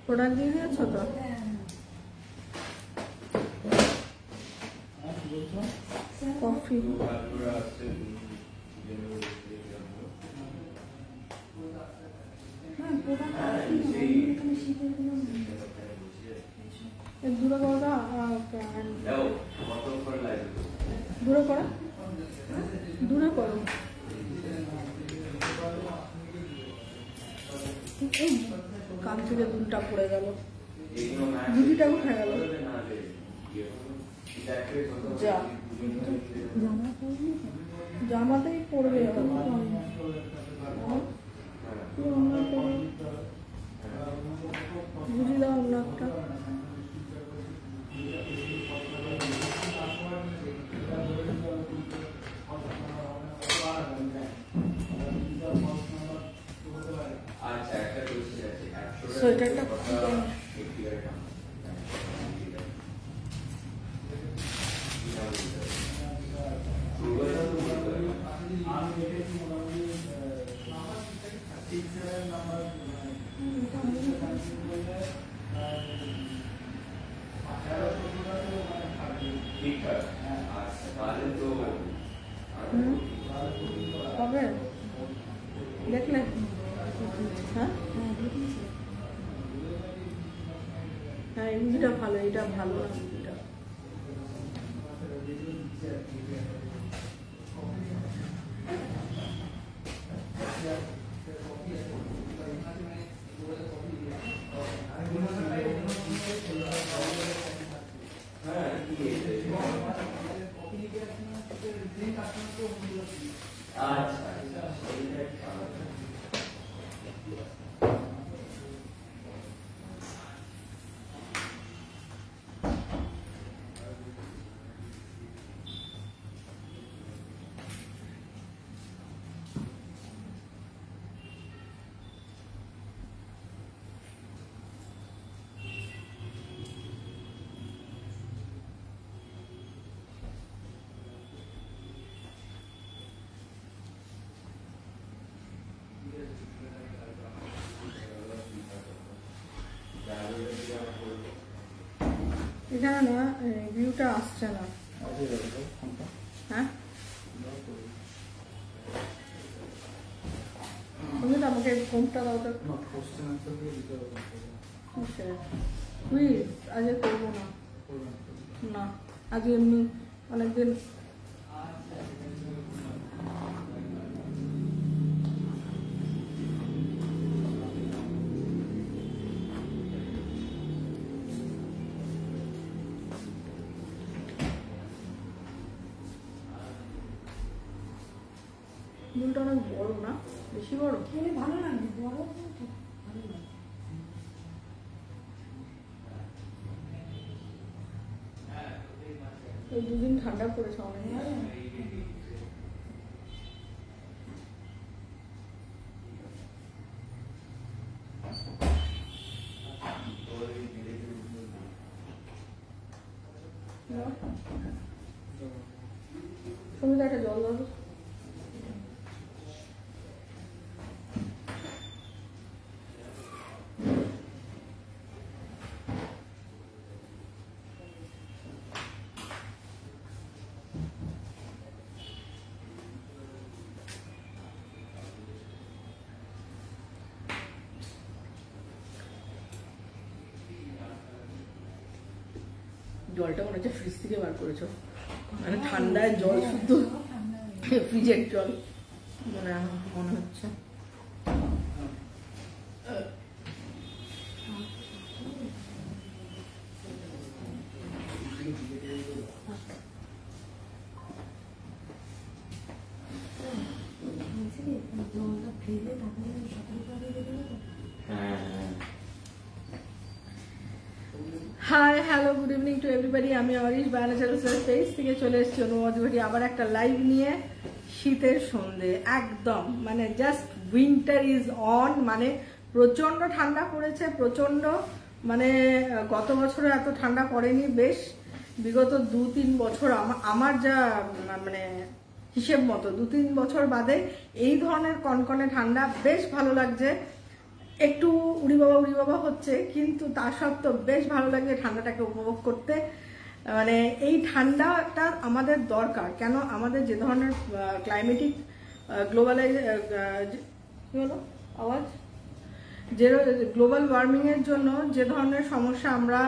Product দিয়ে দিয়েছ তো? কফি দূরে করো, দূরে করো, দূরে করো। কান থেকে দুলটা পড়ে গেল, দুটিটা উঠে গেল। যা জামাতেই পড়বে, বুঝি দাও অন্য একটা। সোয়েটারটা হবে দেখলে? হ্যাঁ হ্যাঁ, এটা ভালো, এটা ভালো না এটা। এখানে না ভিউটা আসছে না। হ্যাঁ, তুমি তো আমাকে ফোনটা দাও তো। প্লিজ, আজকে করবো না, না আজকে এমনি অনেকদিন। দুলটা অনেক বড় না, বেশি বড়? ভালো লাগে, বড় ভালো লাগে। এই দুদিন ঠান্ডা পড়েছে অনেক। তুমি তো একটা জল দাও। জলটা মনে হচ্ছে ফ্রিজ থেকে বার করেছো, মানে ঠান্ডায় জল, শুদ্ধ ফ্রিজের জল মনে হচ্ছে। Hi hello good evening to everybody. আমি অরিশ বায়ানা চ্যানেলের পেজ থেকে চলে এসেছি অনুমতি আবার একটা লাইভ নিয়ে। শীতের সন্ধে একদম, মানে জাস্ট উইন্টার ইজ অন, মানে প্রচন্ড ঠান্ডা পড়েছে, প্রচন্ড, মানে গত বছরে এত ঠান্ডা পড়েনি বেশ, বিগত 2-3 বছর আমার যা মানে হিসেব মতো 2-3 বছর বাদে এই ধরনের কনকনে ঠান্ডা বেশ ভালো লাগছে। একটু উড়ি বাবা হচ্ছে, কিন্তু তা সত্ত্বেও বেশ ভালো লাগছে ঠান্ডাটাকে উপভোগ করতে। মানে এই ঠান্ডাটা আমাদের দরকার, কেন আমাদের যে ধরনের ক্লাইমেটিক গ্লোবাল ওয়ার্মিং এর জন্য যে ধরনের সমস্যা আমরা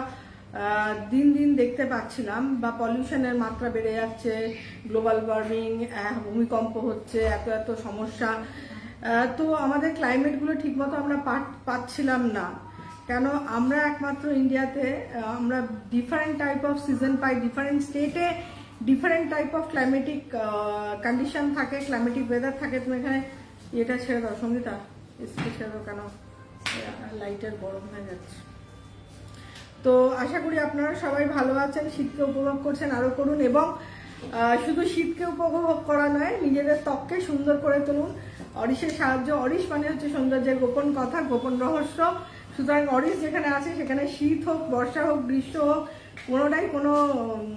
দিন দিন দেখতে পাচ্ছিলাম, বা পলিউশনের মাত্রা বেড়ে যাচ্ছে, গ্লোবাল ওয়ার্মিং, ভূমিকম্প হচ্ছে, এত সমস্যা, তো আমাদের ক্লাইমেটগুলো ঠিকমতো আমরা পাচ্ছিলাম না। কেন আমরা একমাত্র ইন্ডিয়াতে আমরা ডিফারেন্ট টাইপ অফ সিজন পাই, ডিফারেন্ট স্টেটে different type of climatic condition থাকে, ক্লাইমেটিক ওয়েদার থাকে। তুমি এখানে এটা ছেড়ে দাও সঙ্গীতা, এসিটা ছেড়ে দাও, কেন লাইটের গরম হয়ে যাচ্ছে। তো আশা করি আপনারা সবাই ভালো আছেন, শীতকে উপভোগ করছেন, আরো করুন, এবং শুধু শীতকে উপভোগ করা নয়, নিজেদের ত্বককে সুন্দর করে তুলুন অরিশের সাহায্য। অরিশ মানে হচ্ছে সৌন্দর্যের গোপন কথা, গোপন রহস্য। সুতরাং অরিশ যেখানে আছে সেখানে শীত হোক, বর্ষা হোক, গ্রীষ্ম হোক, কোনোটাই কোনো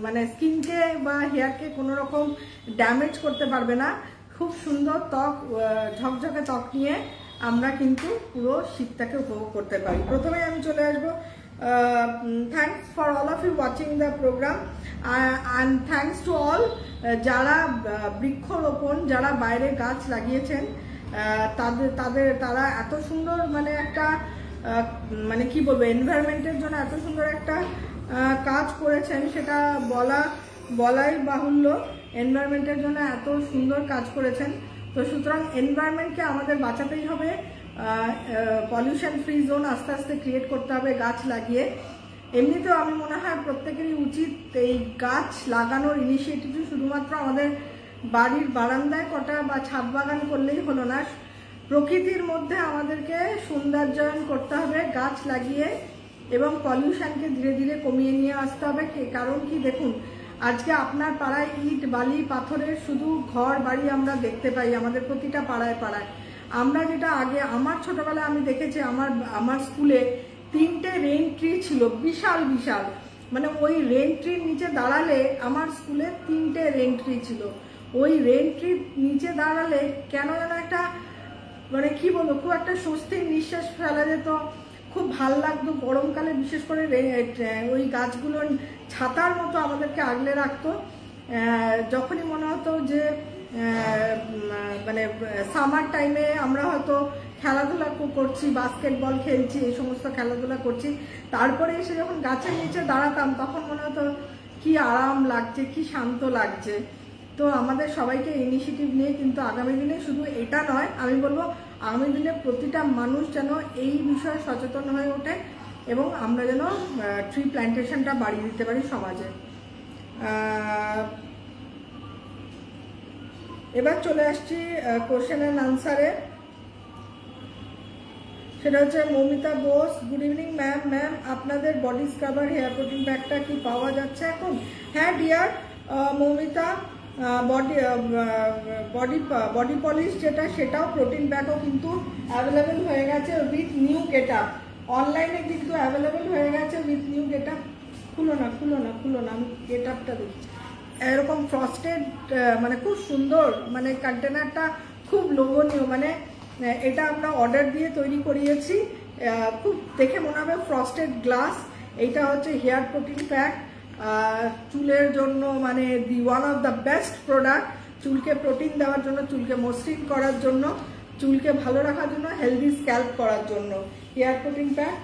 মানে স্কিনকে বা হেয়ারকে কোনো রকম ড্যামেজ করতে পারবে না। খুব সুন্দর ত্বক, ঝকঝকে ত্বক নিয়ে আমরা কিন্তু পুরো শীতটাকে উপভোগ করতে পারি। প্রথমে আমি চলে আসবো, thanks for all of you watching the programme, and thanks to all যারা বৃক্ষরোপণ, যারা বাইরে গাছ লাগিয়েছেন, তারা এত সুন্দর মানে একটা মানে কি বলবো, এনভায়রনমেন্টের জন্য এত সুন্দর একটা কাজ করেছেন, সেটা বলাই বাহুল্য। এনভায়রনমেন্টের জন্য এত সুন্দর কাজ করেছেন। তো সুতরাং এনভায়রনমেন্টকে আমাদের বাঁচাতেই হবে, পলিউশন ফ্রি জোন আস্তে আস্তে ক্রিয়েট করতে হবে গাছ লাগিয়ে। এমনিতেও আমি মনে হয় প্রত্যেকেরই উচিত এই গাছ লাগানোর ইনিশিয়েটিভ শুধুমাত্র আমাদের বাড়ির বারান্দায় কটা বা ছাদ বাগান করলেই হলো না, প্রকৃতির মধ্যে আমাদেরকে সৌন্দর্যায়ন করতে হবে গাছ লাগিয়ে, এবং পলিউশনকে ধীরে ধীরে কমিয়ে নিয়ে আসতে হবে। কারণ কি, দেখুন আজকে আপনার পাড়ায় ইট বালি পাথরের শুধু ঘর বাড়ি আমরা দেখতে পাই, আমাদের প্রতিটা পাড়ায় পাড়ায়। আমরা যেটা আগে, আমার ছোটবেলায় আমি দেখেছি, আমার স্কুলে 3টে রেইন ট্রি ছিল, বিশাল বিশাল, মানে ওই রেইন ট্রির নিচে দাঁড়ালে, আমার স্কুলে 3টে রেইন ট্রি ছিল, ওই রেইন ট্রির নিচে দাঁড়ালে কেন যেন একটা মানে কি বলবো, খুব একটা স্বস্তির নিঃশ্বাস ফেলা যেত, খুব ভাল লাগতো। গরমকালে বিশেষ করে ওই গাছগুলো ছাতার মতো আমাদেরকে আগলে রাখতো। যখনই মনে হতো যে মানে সামার টাইমে আমরা হয়তো খেলাধুলা করছি, বাস্কেটবল খেলছি, এই সমস্ত খেলাধুলা করছি, তারপরে এসে যখন গাছের নিচে দাঁড়াতাম তখন মনে হতো কি আরাম লাগছে, কি শান্ত লাগছে। তো আমাদের সবাইকে ইনিশিয়েটিভ নিয়ে কিন্তু আগামী দিনে শুধু এটা নয়, আমি বলবো আগামী দিনে প্রতিটা মানুষ যেন এই বিষয়ে সচেতন হয়ে ওঠে, এবং আমরা যেন ট্রি প্ল্যান্টেশনটা বাড়িয়ে দিতে পারি সমাজে। এবার চলে আসছি কোশ্চেন অ্যান্ড আনসারে। সেটা হচ্ছে Moumita Bose, good evening ma'am, আপনাদের বডি স্ক্রাবার হেয়ার প্রোটিন প্যাকটা কি পাওয়া যাচ্ছে এখন? হ্যাঁ ডিয়ার মৌমিতা, বডি পলিশ যেটা, সেটাও প্রোটিন প্যাকও কিন্তু অ্যাভেলেবেল হয়ে গেছে উইথ নিউ গেট আপ। অনলাইনে কিন্তু অ্যাভেলেবেল হয়ে গেছে উইথ নিউ গেট আপ। খুলো না, আমি গেট আপটা দেখি। এরকম ফ্রস্টেড, মানে খুব সুন্দর, মানে কন্টেনারটা খুব লোভনীয়, মানে এটা আমরা অর্ডার দিয়ে তৈরি করিয়েছি, খুব দেখে মনে হবে ফ্রস্টেড গ্লাস। এইটা হচ্ছে হেয়ার প্রোটিন প্যাক, চুলের জন্য মানে one of the best product, চুলকে প্রোটিন দেওয়ার জন্য, চুলকে মসৃণ করার জন্য, চুলকে ভালো রাখার জন্য, হেলদি স্ক্যাল্প করার জন্য hair protein pack.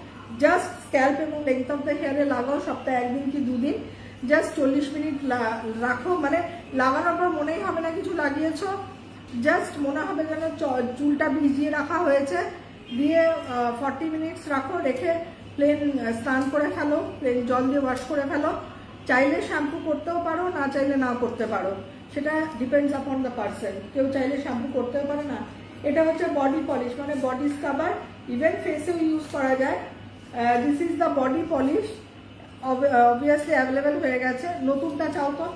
Just scalp এবং লেন্থ অফ দ্য হেয়ারে লাগাও, সপ্তাহে 1 দিন কি 2 দিন, জাস্ট 40 মিনিট রাখো, মানে লাগানোর পর মনেই হবে না কিছু লাগিয়েছো, জাস্ট মনে হবে যেন চুলটা ভিজিয়ে রাখা হয়েছে। দিয়ে 40 মিনিটস রাখো, রেখে প্লেন স্নান করে ফেলো, প্লেন জল দিয়ে ওয়াশ করে ফেলো। চাইলে শ্যাম্পু করতেও পারো, না চাইলে নাও করতে পারো, সেটা ডিপেন্ডস আপন দ্য পারসন। কেউ চাইলে শ্যাম্পু করতেও পারে না। এটা হচ্ছে বডি পলিশ, মানে বডি স্ক্রাবার, ইভেন ফেসেও ইউজ করা যায়। This is the body polish, obviously available হয়ে গেছে। নতুনটা চাও তো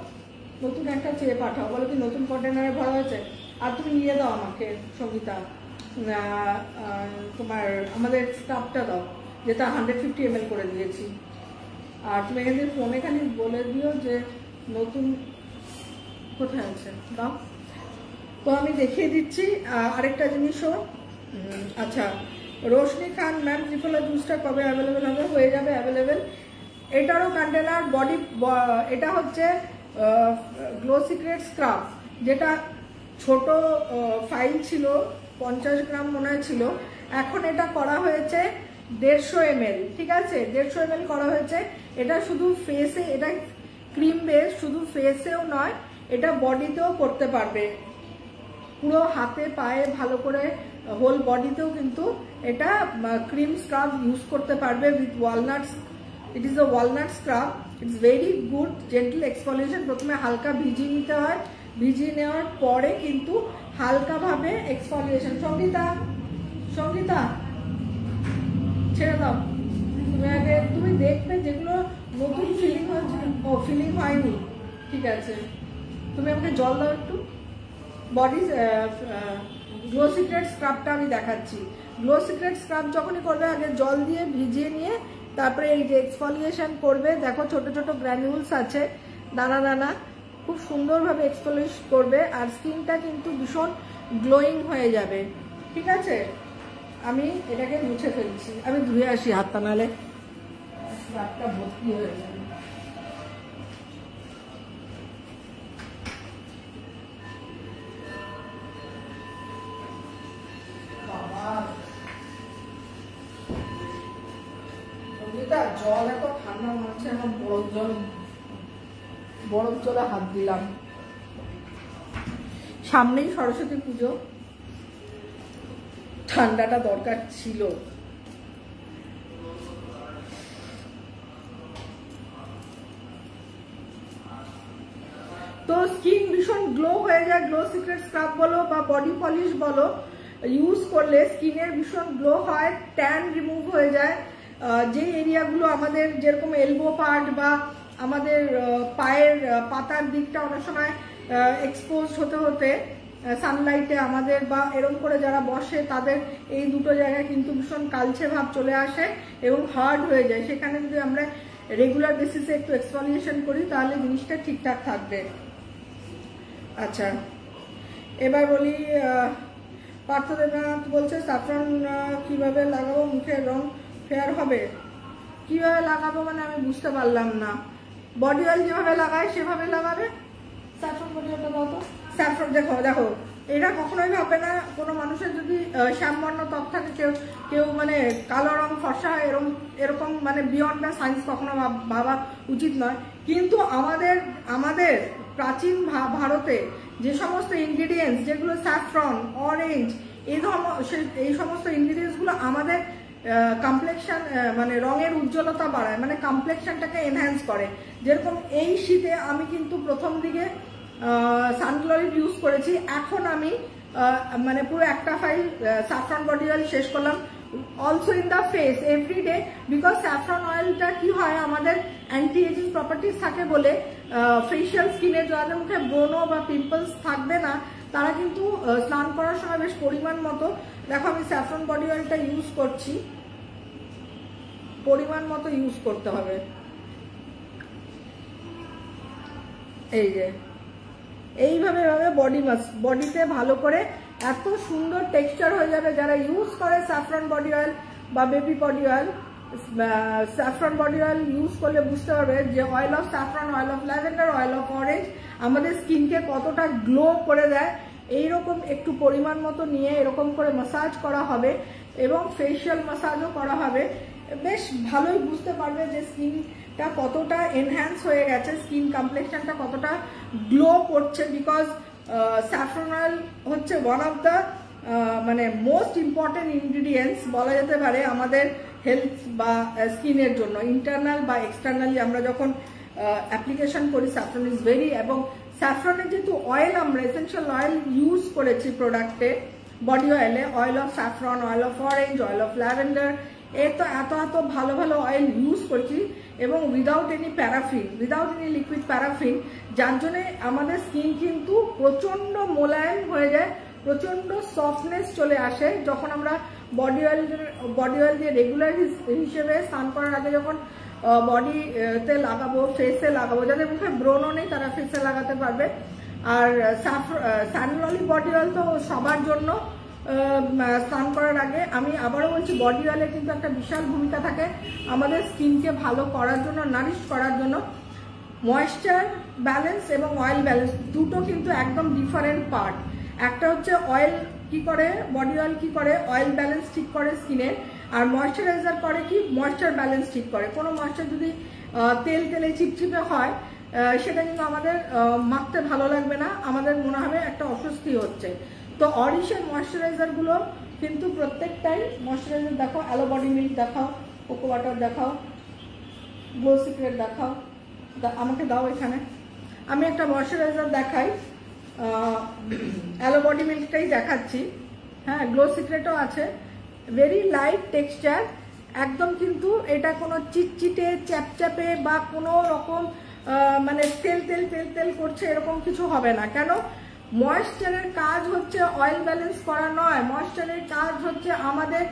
নতুন একটা চেয়ে পাঠাও, বলো কি নতুন কন্টেনারে ভরা হয়েছে। আর তুমি ইয়ে দাও আমাকে সঙ্গীতা, তোমার আমাদের স্টাফটা দাও, যেটা 150 ml করে দিয়েছি। আর তুমি এখানে ফোনে খালি বলে দিও যে নতুন কোথায় আছে দাও। তো আমি দেখিয়ে দিচ্ছি আরেকটা জিনিসও। আচ্ছা, রোশনি খান ম্যাম ত্রিফলা জুসটা কবে অ্যাভেলেবেল হবে? হয়ে যাবে অ্যাভেলেবেল। এটারও কন্টেনার বডি, এটা হচ্ছে গ্লো সিক্রেট স্ক্রাব, যেটা ছোট ফাইল ছিল 50 গ্রাম মনে হয় ছিল, এখন এটা করা হয়েছে 150 ml, ঠিক আছে 150 ml করা হয়েছে। এটা শুধু ফেসে, এটা ক্রিম বেস, শুধু ফেসেও নয় এটা বডিতেও করতে পারবে, পুরো হাতে পায়ে ভালো করে হোল বডিতেও কিন্তু এটা ক্রিম স্ক্রাব ইউজ করতে পারবে with walnuts. It is a walnut scrub, it's very good gentle exfoliation. প্রথমে হালকা ভিজিয়ে নিতে হয়, ভিজিয়ে নেওয়ার পরে কিন্তু হালকাভাবে এক্সফলিয়েশন। সঙ্গীতা, সঙ্গীতা ছেড়ে দাও, তুমি আগে তুমি দেখবে যেগুলো নতুন ফিলিং হয়েছে। ও ফিলিং হয়নি, ঠিক আছে তুমি আমাকে জল দাও একটু। বডি গ্লো সিক্রেট স্ক্রাবটা আমি দেখাচ্ছি। গ্লো সিক্রেট স্ক্রাব যখনই করবে আগে জল দিয়ে ভিজিয়ে নিয়ে তারপরে এই যে এক্সফলিয়েশন করবে। দেখো ছোট ছোট গ্র্যানুলস আছে, দানা দানা, খুব সুন্দরভাবে এক্সফলিয়েট করবে আর স্কিনটা কিন্তু ভীষণ গ্লোয়িং হয়ে যাবে, ঠিক আছে। আমি এটাকে মুছে ফেলছি, আমি ধুয়ে আসি হাতটা, নাহলে স্ক্রাবটা ভর্তি হয়ে যাবে। জল এত ঠান্ডা মনে হচ্ছে আমার বরফ জলে হাত দিলাম। সামনেই সরস্বতী পুজো, ঠান্ডাটা দরকার ছিল। তো স্কিন ভীষণ গ্লো হয়ে যায়। গ্লো সিক্রেট স্ক্রাব বলো বা বডি পলিশ বলো, ইউজ করলে স্কিনের ভীষণ গ্লো হয়, ট্যান রিমুভ হয়ে যায়। যে এরিয়াগুলো আমাদের যেরকম এলবো পার্ট বা আমাদের পায়ের পাতার দিকটা অনেক সময় এক্সপোজ হতে হতে সানলাইটে আমাদের বা এরকম করে যারা বসে তাদের এই দুটো জায়গায় কিন্তু ভীষণ কালচে ভাব চলে আসে এবং হার্ড হয়ে যায়। সেখানে যদি আমরা রেগুলার বেসিসে একটু এক্সফলিয়েশন করি তাহলে জিনিসটা ঠিকঠাক থাকবে। আচ্ছা, এবার বলি পার্থ দেবনাথ বলছে স্যাফরন কিভাবে লাগাবো মুখের রং ফেয়ার হবে? কিভাবে লাগাবো মানে আমি বুঝতে পারলাম না। বডি অয়েল যেভাবে লাগায় সেভাবে লাগাবে। স্যাফরন বডি অয়েলটা দাও তো। স্যাফরন দেখো দেখো, এটা কখনোই ভাববে না কোনো মানুষের যদি শ্যামবর্ণ ত্বক থাকে, কেউ মানে কালো রং ফর্সা হয় এরকম মানে বিয়ন্ড দ্য সায়েন্স কখনো ভাবা উচিত নয়। কিন্তু আমাদের প্রাচীন ভারতে যে সমস্ত ইনগ্রিডিয়েন্টস, যেগুলো স্যাফরন, অরেঞ্জ, এই সমস্ত ইনগ্রিডিয়েন্টসগুলো আমাদের কমপ্লেকশন মানে রঙের উজ্জ্বলতা বাড়ায়, মানে কমপ্লেকশনটাকে এনহ্যান্স করে। যেরকম এই শীতে আমি কিন্তু প্রথম দিকে সানগ্লোরি ইউজ করেছি, এখন আমি মানে পুরো একটা ফাইল স্যাফরন বডি অয়েল শেষ করলাম। Also in the face everyday, because saffron অয়েলটা কি হয় আমাদের অ্যান্টি এজিং প্রপার্টিস থাকে বলে ফেশিয়াল স্কিনে যাদের মুখে ব্রণ বা পিম্পলস থাকবে না তারা কিন্তু স্নান করার সময় বেশ পরিমাণ মতো, দেখো আমি স্যাফরন বডি অয়েলটা ইউজ করছি, পরিমাণ মতো ইউজ করতে হবে। এই যে এইভাবে বডিতে ভালো করে এত সুন্দর টেক্সচার হয়ে যাবে। যারা ইউজ করে স্যাফরন বডি অয়েল বা baby body oil, saffron body oil use করলে বুঝতে পারবে যে oil of saffron, oil of lavender, oil of orange আমাদের স্কিনকে কতটা গ্লো করে দেয়। এইরকম একটু পরিমাণ মতো নিয়ে এরকম করে ম্যাসাজ করা হবে এবং ফেশিয়াল ম্যাসাজও করা হবে। বেশ ভালোই বুঝতে পারবে যে স্কিনটা কতটা এনহ্যান্স হয়ে গেছে, স্কিন কমপ্লেকশনটা কতটা গ্লো করছে। বিকজ স্যাফরন অয়েল হচ্ছে ওয়ান অফ দ্য মানে মোস্ট ইম্পর্টেন্ট ইনগ্রিডিয়েন্টস বলা যেতে পারে আমাদের হেলথ বা স্কিনের জন্য, ইন্টারনাল বা এক্সটার্নালি আমরা যখন অ্যাপ্লিকেশন করি স্যাফরন ইজ ভেরি, এবং স্যাফরনের যেহেতু অয়েল আমরা এসেনশিয়াল অয়েল ইউজ করেছি প্রোডাক্টে, বডি অয়েলে oil of saffron, oil of orange, oil of lavender, তো এত ভালো ভালো অয়েল ইউজ করছি এবং without any paraffin, without any liquid paraffin, যার জন্যে আমাদের স্কিন কিন্তু প্রচণ্ড মোলায়েম হয়ে যায়, প্রচণ্ড সফটনেস চলে আসে যখন আমরা বডি অয়েল দিয়ে রেগুলার হিসেবে স্নান করার আগে যখন বডিতে লাগাবো, ফেসে লাগাবো। যাদের মুখে ব্রণ নেই তারা ফেসে লাগাতে পারবে। আর সানগ্লোরি বডি অয়েল তো সবার জন্য, স্নান করার আগে। আমি আবারও বলছি, বডি অয়েলের কিন্তু একটা বিশাল ভূমিকা থাকে আমাদের স্কিনকে ভালো করার জন্য, নারিশ করার জন্য। ময়েশ্চার ব্যালেন্স এবং অয়েল ব্যালেন্স দুটো কিন্তু একদম ডিফারেন্ট পার্ট। একটা হচ্ছে অয়েল কি করে, বডি অয়েল কি করে, অয়েল ব্যালেন্স ঠিক করে স্কিনের, আর ময়েশ্চারাইজার করে কি, ময়েশ্চার ব্যালেন্স ঠিক করে। কোনো ময়েশ্চার যদি তেল তেলে চিপচিপে হয় সেটা কিন্তু আমাদের মাখতে ভালো লাগবে না, আমাদের মনে হবে একটা অস্বস্তি হচ্ছে। তো অরিশের ময়েশ্চারাইজারগুলো কিন্তু প্রত্যেকটাই ময়েশ্চারাইজার দেখাও, অ্যালো বডি মিল্ক দেখাও, কোকো ওয়াটার দেখাও, গ্লো সিক্রেট দেখাও, আমাকে দাও এখানে। আমি একটা ময়েশ্চারাইজার দেখাই, অ্যালো বডি মিল্কটাই দেখাচ্ছি। হ্যাঁ, গ্লো সিক্রেটও আছে, ভেরি লাইট টেক্সচার একদম, কিন্তু এটা কোনো চিটচিটে চ্যাপচ্যাপে বা কোনো রকম মানে তেল তেল তেল তেল করছে এরকম কিছু হবে না। কেন? ময়েশ্চারের কাজ হচ্ছে অয়েল ব্যালেন্স করা নয়, ময়েশ্চারের কাজ হচ্ছে আমাদের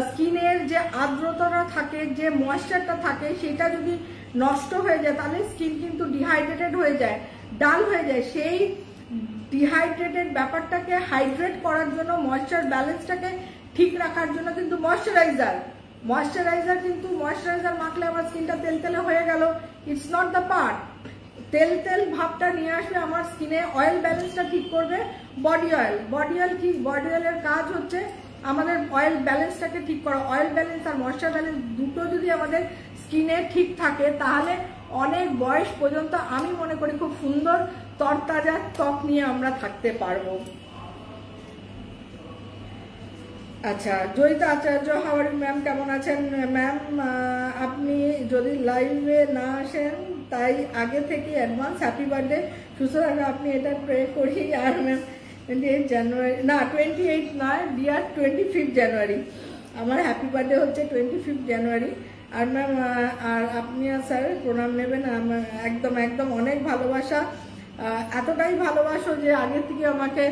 স্কিনের যে আর্দ্রতাটা থাকে, যে ময়েশ্চারটা থাকে, সেটা যদি নষ্ট হয়ে যায় তাহলে স্কিন কিন্তু ডিহাইড্রেটেড হয়ে যায়, ডাল হয়ে যায়। সেই ডিহাইড্রেটেড ব্যাপারটাকে হাইড্রেট করার জন্য, ময়েশ্চার ব্যালেন্সটাকে ঠিক রাখার জন্য কিন্তু ময়েশ্চারাইজার কিন্তু ময়েশ্চারাইজার মাখলে আমার স্কিনটা তেলতেলে হয়ে গেল, ইটস নট দ্য পার্ট। তেল তেল ভাবটা নিয়ে আসবে আমার স্কিনে, অয়েল ব্যালেন্সটা ঠিক করবে বডি অয়েল। বডি অয়েল কি, বডি অয়েলের কাজ হচ্ছে আমাদের অয়েল ব্যালেন্সটাকে ঠিক করা। অয়েল ব্যালেন্স আর ময়েশ্চার ব্যালেন্স দুটো যদি আমাদের স্কিনে ঠিক থাকে তাহলে অনেক বয়স পর্যন্ত আমি মনে করি খুব সুন্দর তরতাজা ত্বক নিয়ে আমরা থাকতে পারবো। আচ্ছা, জয়িতা আচার্য, হাউ আর ইউ ম্যাম, কেমন আছেন ম্যাম? আপনি যদি লাইভে না আসেন তাই আগে থেকে অ্যাডভান্স হ্যাপি বার্থডে। সুতরাং আপনি এটা প্রে করি। আর ম্যাম 28 জানুয়ারি, না 28 নয় ডিয়ার, 25 জানুয়ারি আমার হ্যাপি বার্থডে হচ্ছে, 25 জানুয়ারি। আর ম্যাম, আর আপনি স্যার প্রণাম নেবেন। একদম একদম অনেক ভালোবাসা, এতটাই ভালোবাসো যে আগের থেকে আমাকে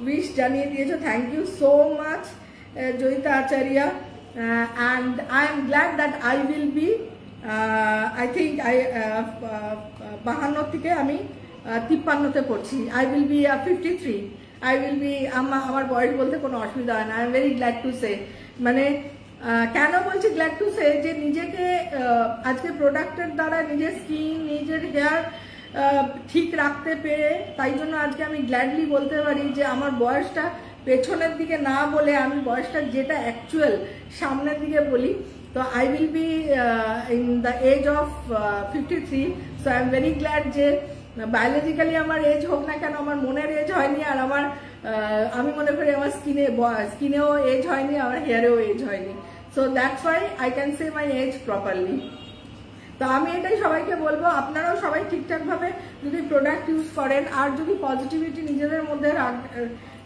উইশ জানিয়ে দিয়েছো। Thank you so much Joyita Acharya, and I am glad that I will be I think 52 থেকে আমি 53তে পড়ছি। I will be 53, I will be, আমার বয়স বলতে কোনো অসুবিধা হয় না। I am very glad to say, মানে কেন বলছি গ্ল্যাড টু সে, যে নিজেকে আজকে প্রোডাক্টের দ্বারা নিজের স্কিন, নিজের হেয়ার ঠিক রাখতে পেরে, তাই জন্য আজকে আমি গ্ল্যাডলি বলতে পারি যে আমার বয়সটা পেছনের দিকে না বলে আমি বয়সটা যেটা অ্যাকচুয়াল সামনের দিকে বলি। তো I will be in the age of 53। So I am very glad যে বায়োলজিক্যালি আমার এজ হোক না কেন, আমার মনের এজ হয়নি, আর আমার আমি মনে করি আমার স্কিনেও এজ হয়নি, আমার হেয়ারেও এজ হয়নি। So that's why I can say my age properly. তো আমি এটাই সবাইকে বলবো, আপনারাও সবাই ঠিকঠাকভাবে যদি প্রোডাক্ট ইউজ করেন, আর যদি পজিটিভিটি নিজেদের মধ্যে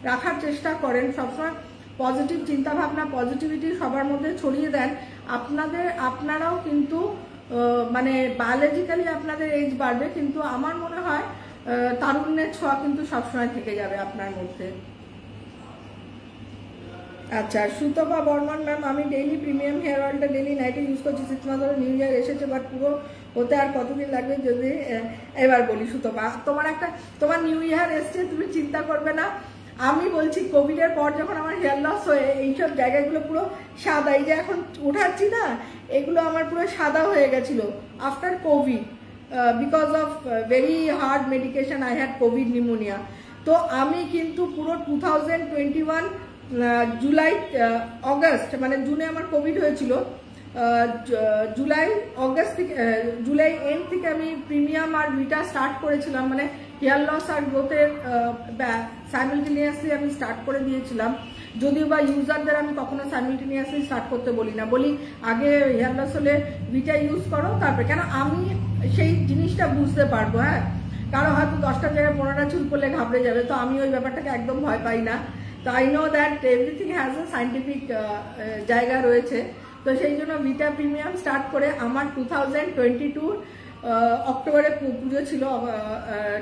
রাখার চেষ্টা করেন, সবসময় পজিটিভ চিন্তাভাবনা, পজিটিভিটি সবার মধ্যে ছড়িয়ে দেন, আপনারাও কিন্তু মানে বায়োলজিক্যালি আপনাদের এজ বাড়বে, কিন্তু আমার মনে হয় তারুণ্যের ছোঁয়া কিন্তু সবসময় থেকে যাবে আপনার মধ্যে। আচ্ছা, সুতপা বর্মন ম্যাম, আমি ডেইলি প্রিমিয়াম হেয়ার অয়েলটা ডেইলি নাইটে ইউজ করছি, 6 মাস ধরে, নিউ ইয়ার এসেছে, বাট পুরো হতে আর কতদিন লাগবে যদি এবার বলি। সুতপা, তোমার নিউ ইয়ার এসছে, তুমি চিন্তা করবে না। আমি বলছি কোভিডের পর যখন আমার হেয়ার লস হয়ে এইসব জায়গাগুলো পুরো সাদা, এই যে এখন উঠাচ্ছি না, এগুলো আমার পুরো সাদা হয়ে গেছিল after Covid, because of very hard medication, I had Covid pneumonia. তো আমি কিন্তু পুরো 2021 জুলাই অগস্ট, মানে জুনে আমার কোভিড হয়েছিল, জুলাই এন্ড থেকে আমি প্রিমিয়াম আর ভিটা স্টার্ট করেছিলাম, মানে হেয়ার লস আর গ্রোথের সাইমেলটেনিয়াসলি আমি স্টার্ট করে দিয়েছিলাম। যদিও বা ইউজারদের আমি কখনো সাইমেলটেনিয়াসলি স্টার্ট করতে বলি না, বলি আগে হেয়ার লস হলে ভিটা ইউজ করো, তারপরে, কেন আমি সেই জিনিসটা বুঝতে পারবো। হ্যাঁ, কারো হয়তো 10টা জায়গায় 15টা চুল করলে ঘাবড়ে যাবে, তো আমি ওই ব্যাপারটাকে একদম ভয় পাই না। তো I know that everything has a scientific জায়গা রয়েছে। তো সেই জন্য ভিটা প্রিমিয়াম স্টার্ট করে আমার 2022 অক্টোবরে পুজো ছিল,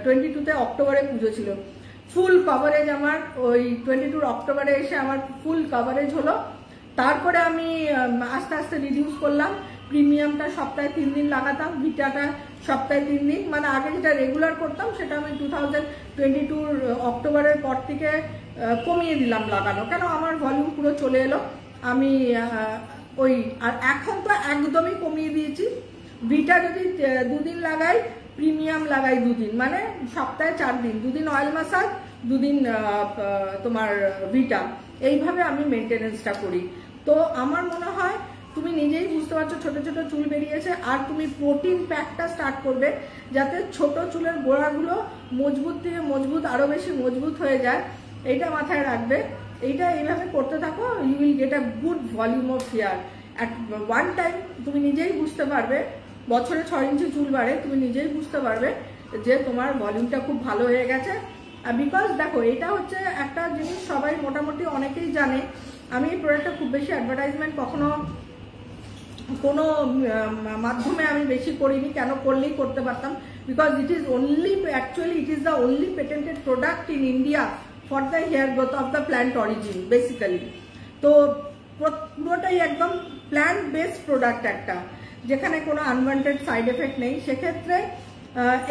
22তে অক্টোবরে পুজো ছিল। ফুল কভারেজ আমার ওই 22 অক্টোবরে এসে আমার ফুল কভারেজ হলো। তারপরে আমি আস্তে আস্তে রিডিউস করলাম, প্রিমিয়ামটা সপ্তাহে 3 দিন লাগাতাম, ভিটাটা সপ্তাহে 3 দিন, মানে আগে যেটা রেগুলার করতাম সেটা আমি 2022 অক্টোবরের পর থেকে কমিয়ে দিলাম লাগানো, কেন আমার ভলিউম পুরো চলে এলো। আমি ওই আর এখন তো একদমই কমিয়ে দিয়েছি। ভিটা যদি 2 দিন লাগাই, প্রিমিয়াম লাগাই 2 দিন, মানে সপ্তাহে 4 দিন, 2 দিন অয়েল ম্যাসাজ, 2 দিন তোমার ভিটা, এইভাবে আমি মেনটেনেন্সটা করি। তো আমার মনে হয় তুমি নিজেই বুঝতে পারছো ছোট ছোট চুল বেরিয়েছে, আর তুমি প্রোটিন প্যাকটা স্টার্ট করবে যাতে ছোট চুলের গোড়াগুলো মজবুত থেকে মজবুত আরো বেশি মজবুত হয়ে যায়, এইটা মাথায় রাখবে। এইটা এইভাবে করতে থাকো, you will get a good volume of hair at one time. তুমি নিজেই বুঝতে পারবে, বছরে 6 ইঞ্চি চুল বাড়ে, তুমি নিজেই বুঝতে পারবে যে তোমার ভলিউমটা খুব ভালো হয়ে গেছে। বিকজ দেখো এটা হচ্ছে একটা জিনিস সবাই মোটামুটি অনেকেই জানে। আমি এই প্রোডাক্টটা খুব বেশি অ্যাডভার্টাইজমেন্ট কখনো কোনো মাধ্যমে আমি বেশি করিনি, কেন করলেই করতে পারতাম, because it is only actually it is the only patented product in India for the hair growth of the plant origin basically. তো পুরোটাই একদম প্ল্যান্ট বেসড প্রোডাক্ট একটা, যেখানে কোনো আনওয়ান্টেড সাইড এফেক্ট নেই। সেক্ষেত্রে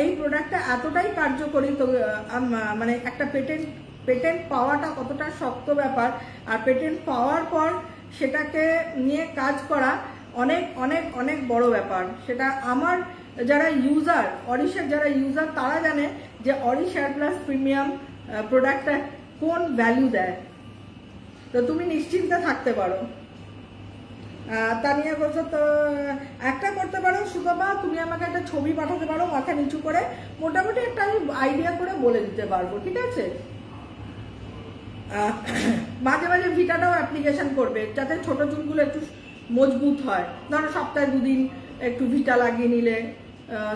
এই প্রোডাক্টটা এতটাই কার্যকরী, তো মানে একটা পেটেন্ট পাওয়াটা কতটা শক্ত ব্যাপার, আর পেটেন্ট পাওয়ার পর সেটাকে নিয়ে কাজ করা অনেক অনেক অনেক বড় ব্যাপার। সেটা আমার যারা ইউজার, অরিশের যারা ইউজার, তারা জানে যে অরিশ হেয়ার প্লাস প্রিমিয়াম প্রোডাক্টটা কোন ভ্যালু দেয়। তো তুমি নিশ্চিন্তে থাকতে পারো। তানিয়া বলছো তো একটা করতে পারো সুতপা, তুমি আমাকে একটা ছবি পাঠাতে পারো মাথা নিচু করে, মোটামুটি একটা আমি আইডিয়া করে বলে দিতে পারবো, ঠিক আছে? মাঝে মাঝে ভিটাটাও অ্যাপ্লিকেশন করবে যাতে ছোট চুলগুলো একটু মজবুত হয়। ধরো সপ্তাহে 2 দিন একটু ভিটা লাগিয়ে নিলে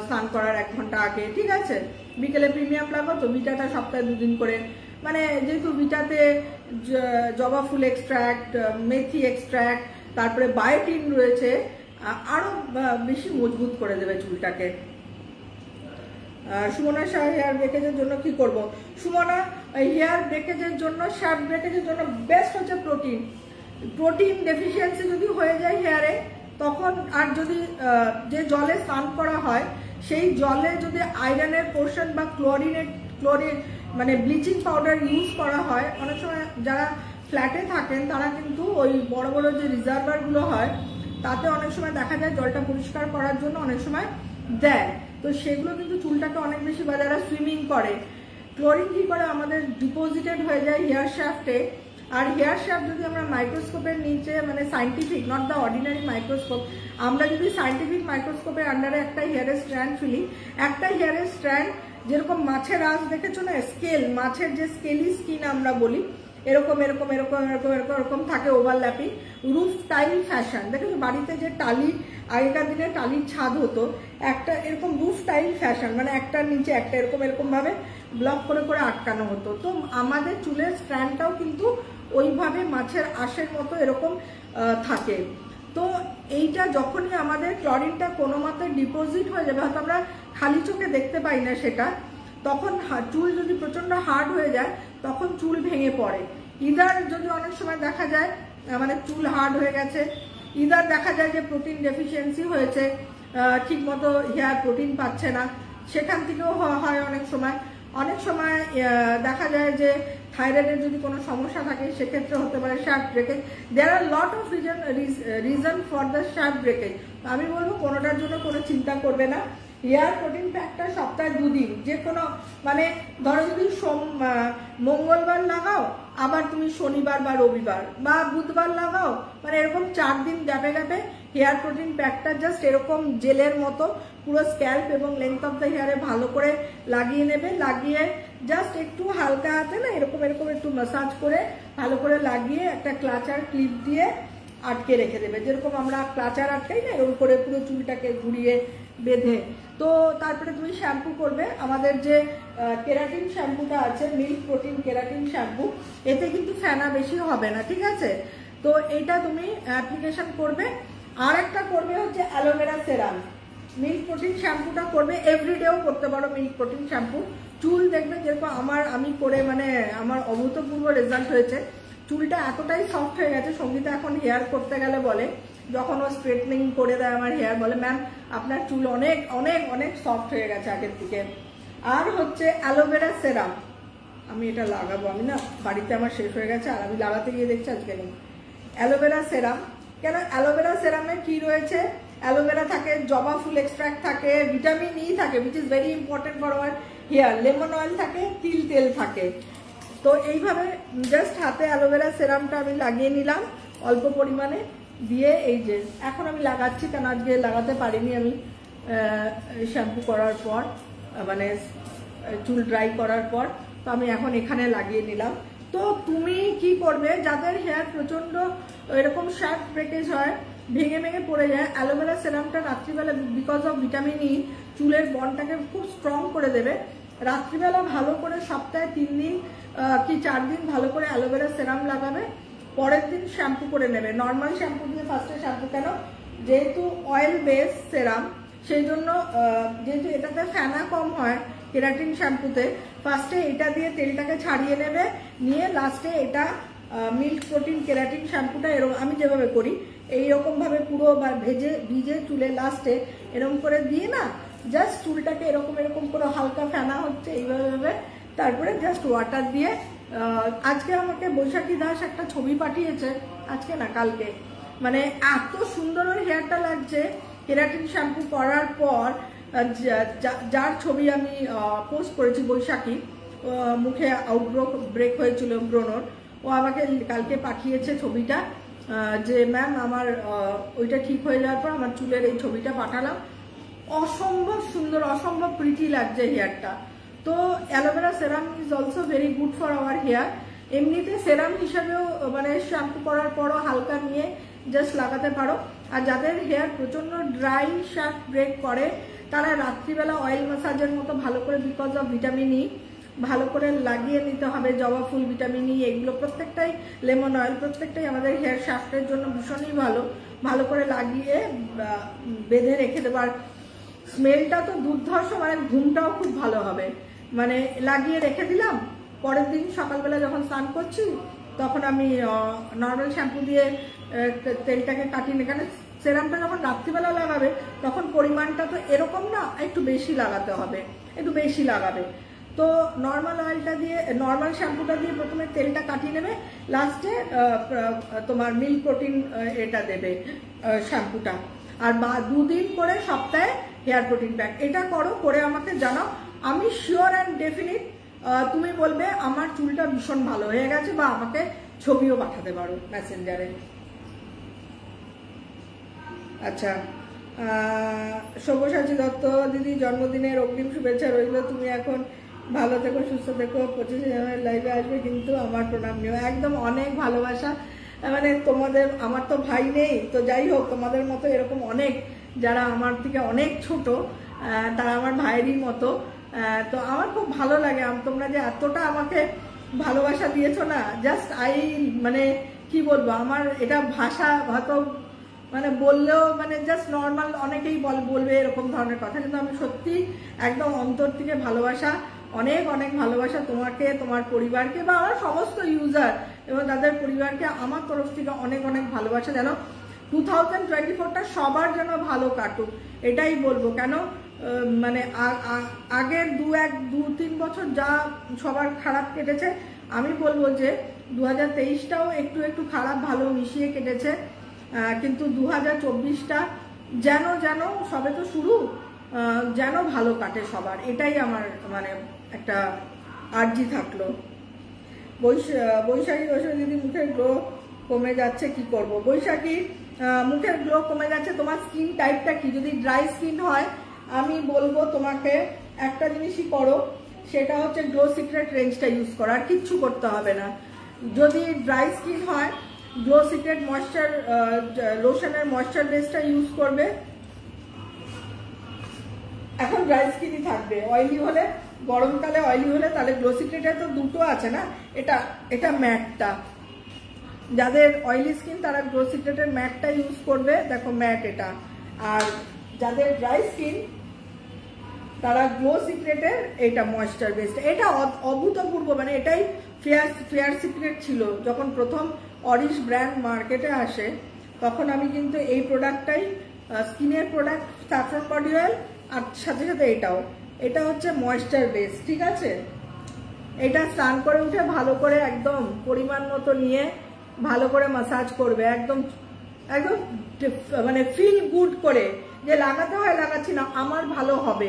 স্নান করার 1 ঘন্টা আগে, ঠিক আছে? বিকেলে প্রিমিয়াম লাগো তো ভিটাটা সপ্তাহে 2 দিন করে, মানে যেহেতু ভিটাতে জবা ফুল এক্সট্র্যাক্ট, মেথি এক্সট্র্যাক্ট, তারপরে বায়োটিন রয়েছে, আরো বেশি মজবুত করে দেবে চুলটাকে। সুমনা শাহ হেয়ার ব্রেকেজের জন্য কি করব? সুমনা, হেয়ার ব্রেকেজের জন্য, শার্প ব্রেকেজের জন্য বেস্ট হচ্ছে প্রোটিন। প্রোটিন ডেফিসিয়েন্সি যদি হয়ে যায় হেয়ারে, তখন আর যদি যে জলে স্নান করা হয় সেই জলে যদি আয়রনের পোর্শন বা ক্লোরিন মানে ব্লিচিং পাউডার ইউজ করা হয়, অনেক সময় যারা ফ্ল্যাটে থাকেন তারা কিন্তু ওই বড় বড় যে রিজার্ভারগুলো হয় তাতে অনেক সময় দেখা যায় জলটা পরিষ্কার করার জন্য অনেক সময় দেয়, তো সেগুলো কিন্তু চুলটাকে অনেক বেশি, বা যারা সুইমিং করে, ক্লোরিন কি করে আমাদের ডিপোজিটেড হয়ে যায় হেয়ার শ্যাফটে। আর হেয়ার শ্যাফট যদি আমরা মাইক্রোস্কোপের নিচে, মানে scientific, not the ordinary microscope, আমরা যদি সাইন্টিফিক মাইক্রোস্কোপের আন্ডারে একটা হেয়ারের স্ট্র্যান্ড ফেলি, একটা হেয়ারের স্ট্র্যান্ড যেরকম মাছের আঁশ দেখেছো না, স্কেল, মাছের যে স্কেলি স্কিন আমরা বলি, এরকম এরকম এরকম এরকম এরকম এরকম থাকে, ওভারল্যাপিং, রুফ টাইল ফ্যাশন। দেখেছো বাড়িতে যে টালি, আগেকার দিনে টালির ছাদ হতো, একটা এরকম রুফ টাইল ফ্যাশন, মানে একটার নিচে একটা এরকম এরকম ভাবে ব্লক করে করে আটকানো হতো। তো আমাদের চুলের স্ট্র্যান্ডটাও কিন্তু ওইভাবে মাছের আঁশের মতো এরকম থাকে। তো এইটা যখনই আমাদের ক্লোরিনটা কোনো মতে ডিপোজিট হয়ে যাবে, হয়তো আমরা খালি চোখে দেখতে পাই না সেটা, তখন চুল যদি প্রচন্ড হার্ড হয়ে যায় তখন চুল ভেঙে পড়ে। ইদার যদি অনেক সময় দেখা যায় মানে চুল হার্ড হয়ে গেছে, ইদার দেখা যায় যে প্রোটিন ডেফিসিয়েন্সি হয়েছে, ঠিক মতো হেয়ার প্রোটিন পাচ্ছে না, সেখান থেকেও হয় অনেক সময়। অনেক সময় দেখা যায় যে থাইরয়েডের যদি কোনো সমস্যা থাকে সেক্ষেত্রে হতে পারে sharp breakage. There are lot of reason for the sharp breakage. আমি বলবো কোনোটার জন্য কোনো চিন্তা করবে না। হেয়ার প্রোটিন প্যাকটা সপ্তাহে 2 দিন, যে কোনো, মানে ধরো যদি মঙ্গলবার লাগাও, আবার তুমি শনিবার বা রবিবার বা বুধবার লাগাও, মানে এরকম 4 দিন গ্যাপে গ্যাপে হেয়ার প্রোটিন প্যাকটা জাস্ট এরকম জেলের মতো পুরো স্ক্যাল্প এবং লেন্থ অফ দ্য হেয়ারে ভালো করে লাগিয়ে নেবে। লাগিয়ে জাস্ট একটু হালকা হাতে না এরকম এরকম একটু ম্যাসাজ করে ভালো করে লাগিয়ে একটা ক্লাচার ক্লিপ দিয়ে আটকে রেখে দেবে, যেরকম আমরা ক্লাচার আটকাই না, এরকম করে পুরো চুলটাকে ঘুরিয়ে বেঁধে। তো তারপরে তুমি শ্যাম্পু করবে। আমাদের যে কেরাটিন শ্যাম্পুটা আছে, মিল্ক প্রোটিন কেরাটিন শ্যাম্পু, এতে কিন্তু ফেনা বেশি হবে না, ঠিক আছে? তো এটা তুমি অ্যাপ্লিকেশন করবে। আর একটা করবে হচ্ছে অ্যালোভেরা সেরাম। মিল্ক প্রোটিন শ্যাম্পুটা করবে, এভরিডেও করতে পারো মিল্ক প্রোটিন শ্যাম্পু। চুল দেখবে যেরকম আমি করে, মানে আমার অভূতপূর্ব রেজাল্ট হয়েছে। চুলটা এতটাই সফট হয়ে গেছে, সঙ্গীতা এখন হেয়ার করতে গেলে বলে, যখন ও স্ট্রেটনিং করে দেয় আমার হেয়ার, বলে ম্যাম আপনার চুল অনেক অনেক অনেক সফট হয়ে গেছে আগের থেকে। আর হচ্ছে অ্যালোভেরা সেরাম, আমি এটা লাগাবো। আমি না বাড়িতে আমার শেষ হয়ে গেছে আর আমি লাগাতে গিয়ে দেখছি আজকে নেই। অ্যালোভেরা সেরাম, কেন অ্যালোভেরা সেরামে কি রয়েছে? অ্যালোভেরা থাকে, জবা ফুল এক্সট্রাক্ট থাকে, ভিটামিন ই থাকে which is very important for our hair, lemon oil থাকে, তিল তেল থাকে। তো এইভাবে জাস্ট হাতে অ্যালোভেরা সেরামটা আমি লাগিয়ে নিলাম অল্প পরিমাণে দিয়ে, এই যে এখন আমি লাগাচ্ছি, কারণ আজকে লাগাতে পারিনি আমি শ্যাম্পু করার পর, মানে চুল ড্রাই করার পর। তো আমি এখন এখানে লাগিয়ে নিলাম। তো তুমি কি করবে, যাদের হেয়ার প্রচন্ড এরকম শার্প ব্রেকেজ হয়, ভেঙে ভেঙে পড়ে যায়, অ্যালোভেরা সেরামটা রাত্রিবেলা বিকজ অফ ভিটামিন ই চুলের বন্ডটাকে খুব স্ট্রং করে দেবে। রাত্রিবেলা ভালো করে সপ্তাহে 3 দিন কি 4 দিন ভালো করে অ্যালোভেরা সেরাম লাগাবে, পরের দিন শ্যাম্পু করে নেবে। নর্মাল শ্যাম্পু দিয়ে ফার্স্টে শ্যাম্পু, কেন যেহেতু অয়েল বেস সেরাম সেই জন্য, যেহেতু এটাতে ফেনা কম হয় কেরাটিন শ্যাম্পুতে, ফার্স্টে এটা দিয়ে তেলটাকে ছাড়িয়ে নেবে, নিয়ে লাস্টে এটা মিল্ক প্রোটিন কেরাটিন শ্যাম্পুটা এরকম আমি যেভাবে করি এইরকম ভাবে পুরো ভিজে চুলে লাস্টে এরকম করে দিয়ে না, জাস্ট চুলটাকে এরকম এরকম করে হালকা ফেনা হচ্ছে এইভাবে, তারপরে জাস্ট ওয়াটার দিয়ে। আজকে আমাকে বৈশাখী দাস একটা ছবি পাঠিয়েছে, আজকে না কালকে, মানে এত সুন্দর ওর হেয়ারটা লাগছে কেরাটিন শ্যাম্পু করার পর, যার ছবি আমি পোস্ট করেছি, বৈশাখী, মুখে ব্রেক হয়েছিল ব্রণর, ও আমাকে কালকে পাঠিয়েছে ছবিটা, যে ম্যাম আমার ওইটা ঠিক হয়ে যাওয়ার পর আমার চুলের এই ছবিটা পাঠালাম, অসম্ভব সুন্দর, অসম্ভব প্রিটি লাগছে হেয়ারটা। তো aloe vera serum is also very good for our hair. এমনিতে সেরাম হিসাবেও মানে শ্যাম্পু করার পরও হালকা নিয়ে জাস্ট লাগাতে পারো। আর যাদের হেয়ার প্রচন্ড ড্রাই শার্প ব্রেক করে তারা রাত্রিবেলা অয়েল ম্যাসাজের মতো ভালো করে, বিকজ অফ ভিটামিন ই, ভালো করে লাগিয়ে নিতে হবে। জবা ফুল, ভিটামিন ই, এগুলো প্রত্যেকটাই, লেমন অয়েল প্রত্যেকটাই আমাদের হেয়ার শাফটের জন্য ভীষণই ভালো। ভালো করে লাগিয়ে বেঁধে রেখে দেবার, স্মেলটা তো দুর্ধর্ষ, মানে ঘুমটাও খুব ভালো হবে। মানে লাগিয়ে রেখে দিলাম, পরের দিন সকালবেলা যখন স্নান করছি তখন আমি নর্মাল শ্যাম্পু দিয়ে তেলটাকে কাটিয়ে নিই। কারণ সেরামটা যখন রাত্রিবেলা লাগাবে তখন পরিমাণটা তো এরকম না, একটু বেশি লাগাতে হবে, একটু বেশি লাগাবে। তো নর্মাল অয়েলটা দিয়ে, নর্মাল শ্যাম্পুটা দিয়ে প্রথমে তেলটা কাটিয়ে নেবে, লাস্টে তোমার মিল্ক প্রোটিন এটা দেবে শ্যাম্পুটা। আর 2 দিন করে সপ্তাহে হেয়ার প্রোটিন প্যাক, এটা করো, করে আমাকে জানাও। আমি শিওর অ্যান্ড ডেফিনিট তুমি বলবে আমার চুলটা ভীষণ ভালো হয়ে গেছে, বা আমাকে ছবিও পাঠাতে পারো মেসেঞ্জারে। আচ্ছা, সব্যসাচী দত্ত দিদি, জন্মদিনের অগ্রিম শুভেচ্ছা রইল। তুমি এখন ভালো থেকো, সুস্থ থেকো, 25 জানুয়ারি লাইভে আসবে কিন্তু, আমার প্রণাম নিও। একদম অনেক ভালোবাসা, মানে তোমাদের, আমার তো ভাই নেই, তো যাই হোক তোমাদের মতো এরকম অনেক যারা আমার থেকে অনেক ছোট, তারা আমার ভাইয়েরই মতো। তো আমার খুব ভালো লাগে তোমরা যে এতটা আমাকে ভালোবাসা দিয়েছো না, জাস্ট মানে কি বলবো, আমার এটা ভাষা হয়তো মানে বললেও মানে জাস্ট নর্মাল অনেকেই বলবে এরকম ধরনের কথা, কিন্তু আমি সত্যি একদম অন্তর থেকে ভালোবাসা, অনেক অনেক ভালোবাসা তোমাকে, তোমার পরিবারকে, বা আমার সমস্ত ইউজার এবং তাদের পরিবারকে আমার তরফ থেকে অনেক অনেক ভালোবাসা। যেন 2024টা সবার যেন ভালো কাটুক, এটাই বলবো। কেন মানে আগের 2-3 বছর যা সবার খারাপ কেটেছে, আমি বলবো যে 2023টাও একটু একটু খারাপ ভালো মিশিয়ে কেটেছে, কিন্তু 2024টা যেন সবে তো শুরু, যেন ভালো কাটে সবার, এটাই আমার মানে একটা আর্জি থাকলো। বৈশাখী দিদি, মুখের গ্লো কমে যাচ্ছে, কি করব? বৈশাখী, মুখের গ্লো কমে যাচ্ছে, তোমার স্কিন টাইপটা কি? যদি ড্রাই স্কিন হয় আমি বলবো তোমাকে একটা জিনিসই করো, সেটা হচ্ছে গ্লো সিক্রেট রেঞ্জটা ইউজ করো, আর কিচ্ছু করতে হবে না। যদি ড্রাই স্কিন হয় গ্লো সিক্রেট ময়েশ্চার লোশনের ময়েশ্চার বেসটা ইউজ করবে। এখন ড্রাই স্কিনই থাকবে, অয়েলি হলে, গরমকালে অয়েলি হলে তাহলে গ্লো সিক্রেটের তো দুটো আছে না, এটা ম্যাটটা, যাদের অয়েলি স্কিন তারা গ্লো সিক্রেটের ম্যাটটা ইউজ করবে, দেখো ম্যাট এটা। আর যাদের ড্রাই স্কিন তারা গ্লো সিক্রেটের এটা ময়েশ্চার বেসড, এটা অভূতপূর্ব, মানে এটাই ফেয়ার সিক্রেট ছিল যখন প্রথম অরিশ ব্র্যান্ড মার্কেটে আসে, তখন আমি কিন্তু এই প্রোডাক্টটাই, স্কিনের প্রোডাক্ট, স্যাফরন বডি অয়েল, আর সাথে সাথে এটা হচ্ছে ময়েশ্চার বেস, ঠিক আছে? এটা স্নান করে উঠে ভালো করে একদম পরিমাণ মতো নিয়ে ভালো করে মাসাজ করবে, একদম একদম মানে ফিল গুড করে, যে লাগাতে হয় লাগাচ্ছি না, আমার ভালো হবে।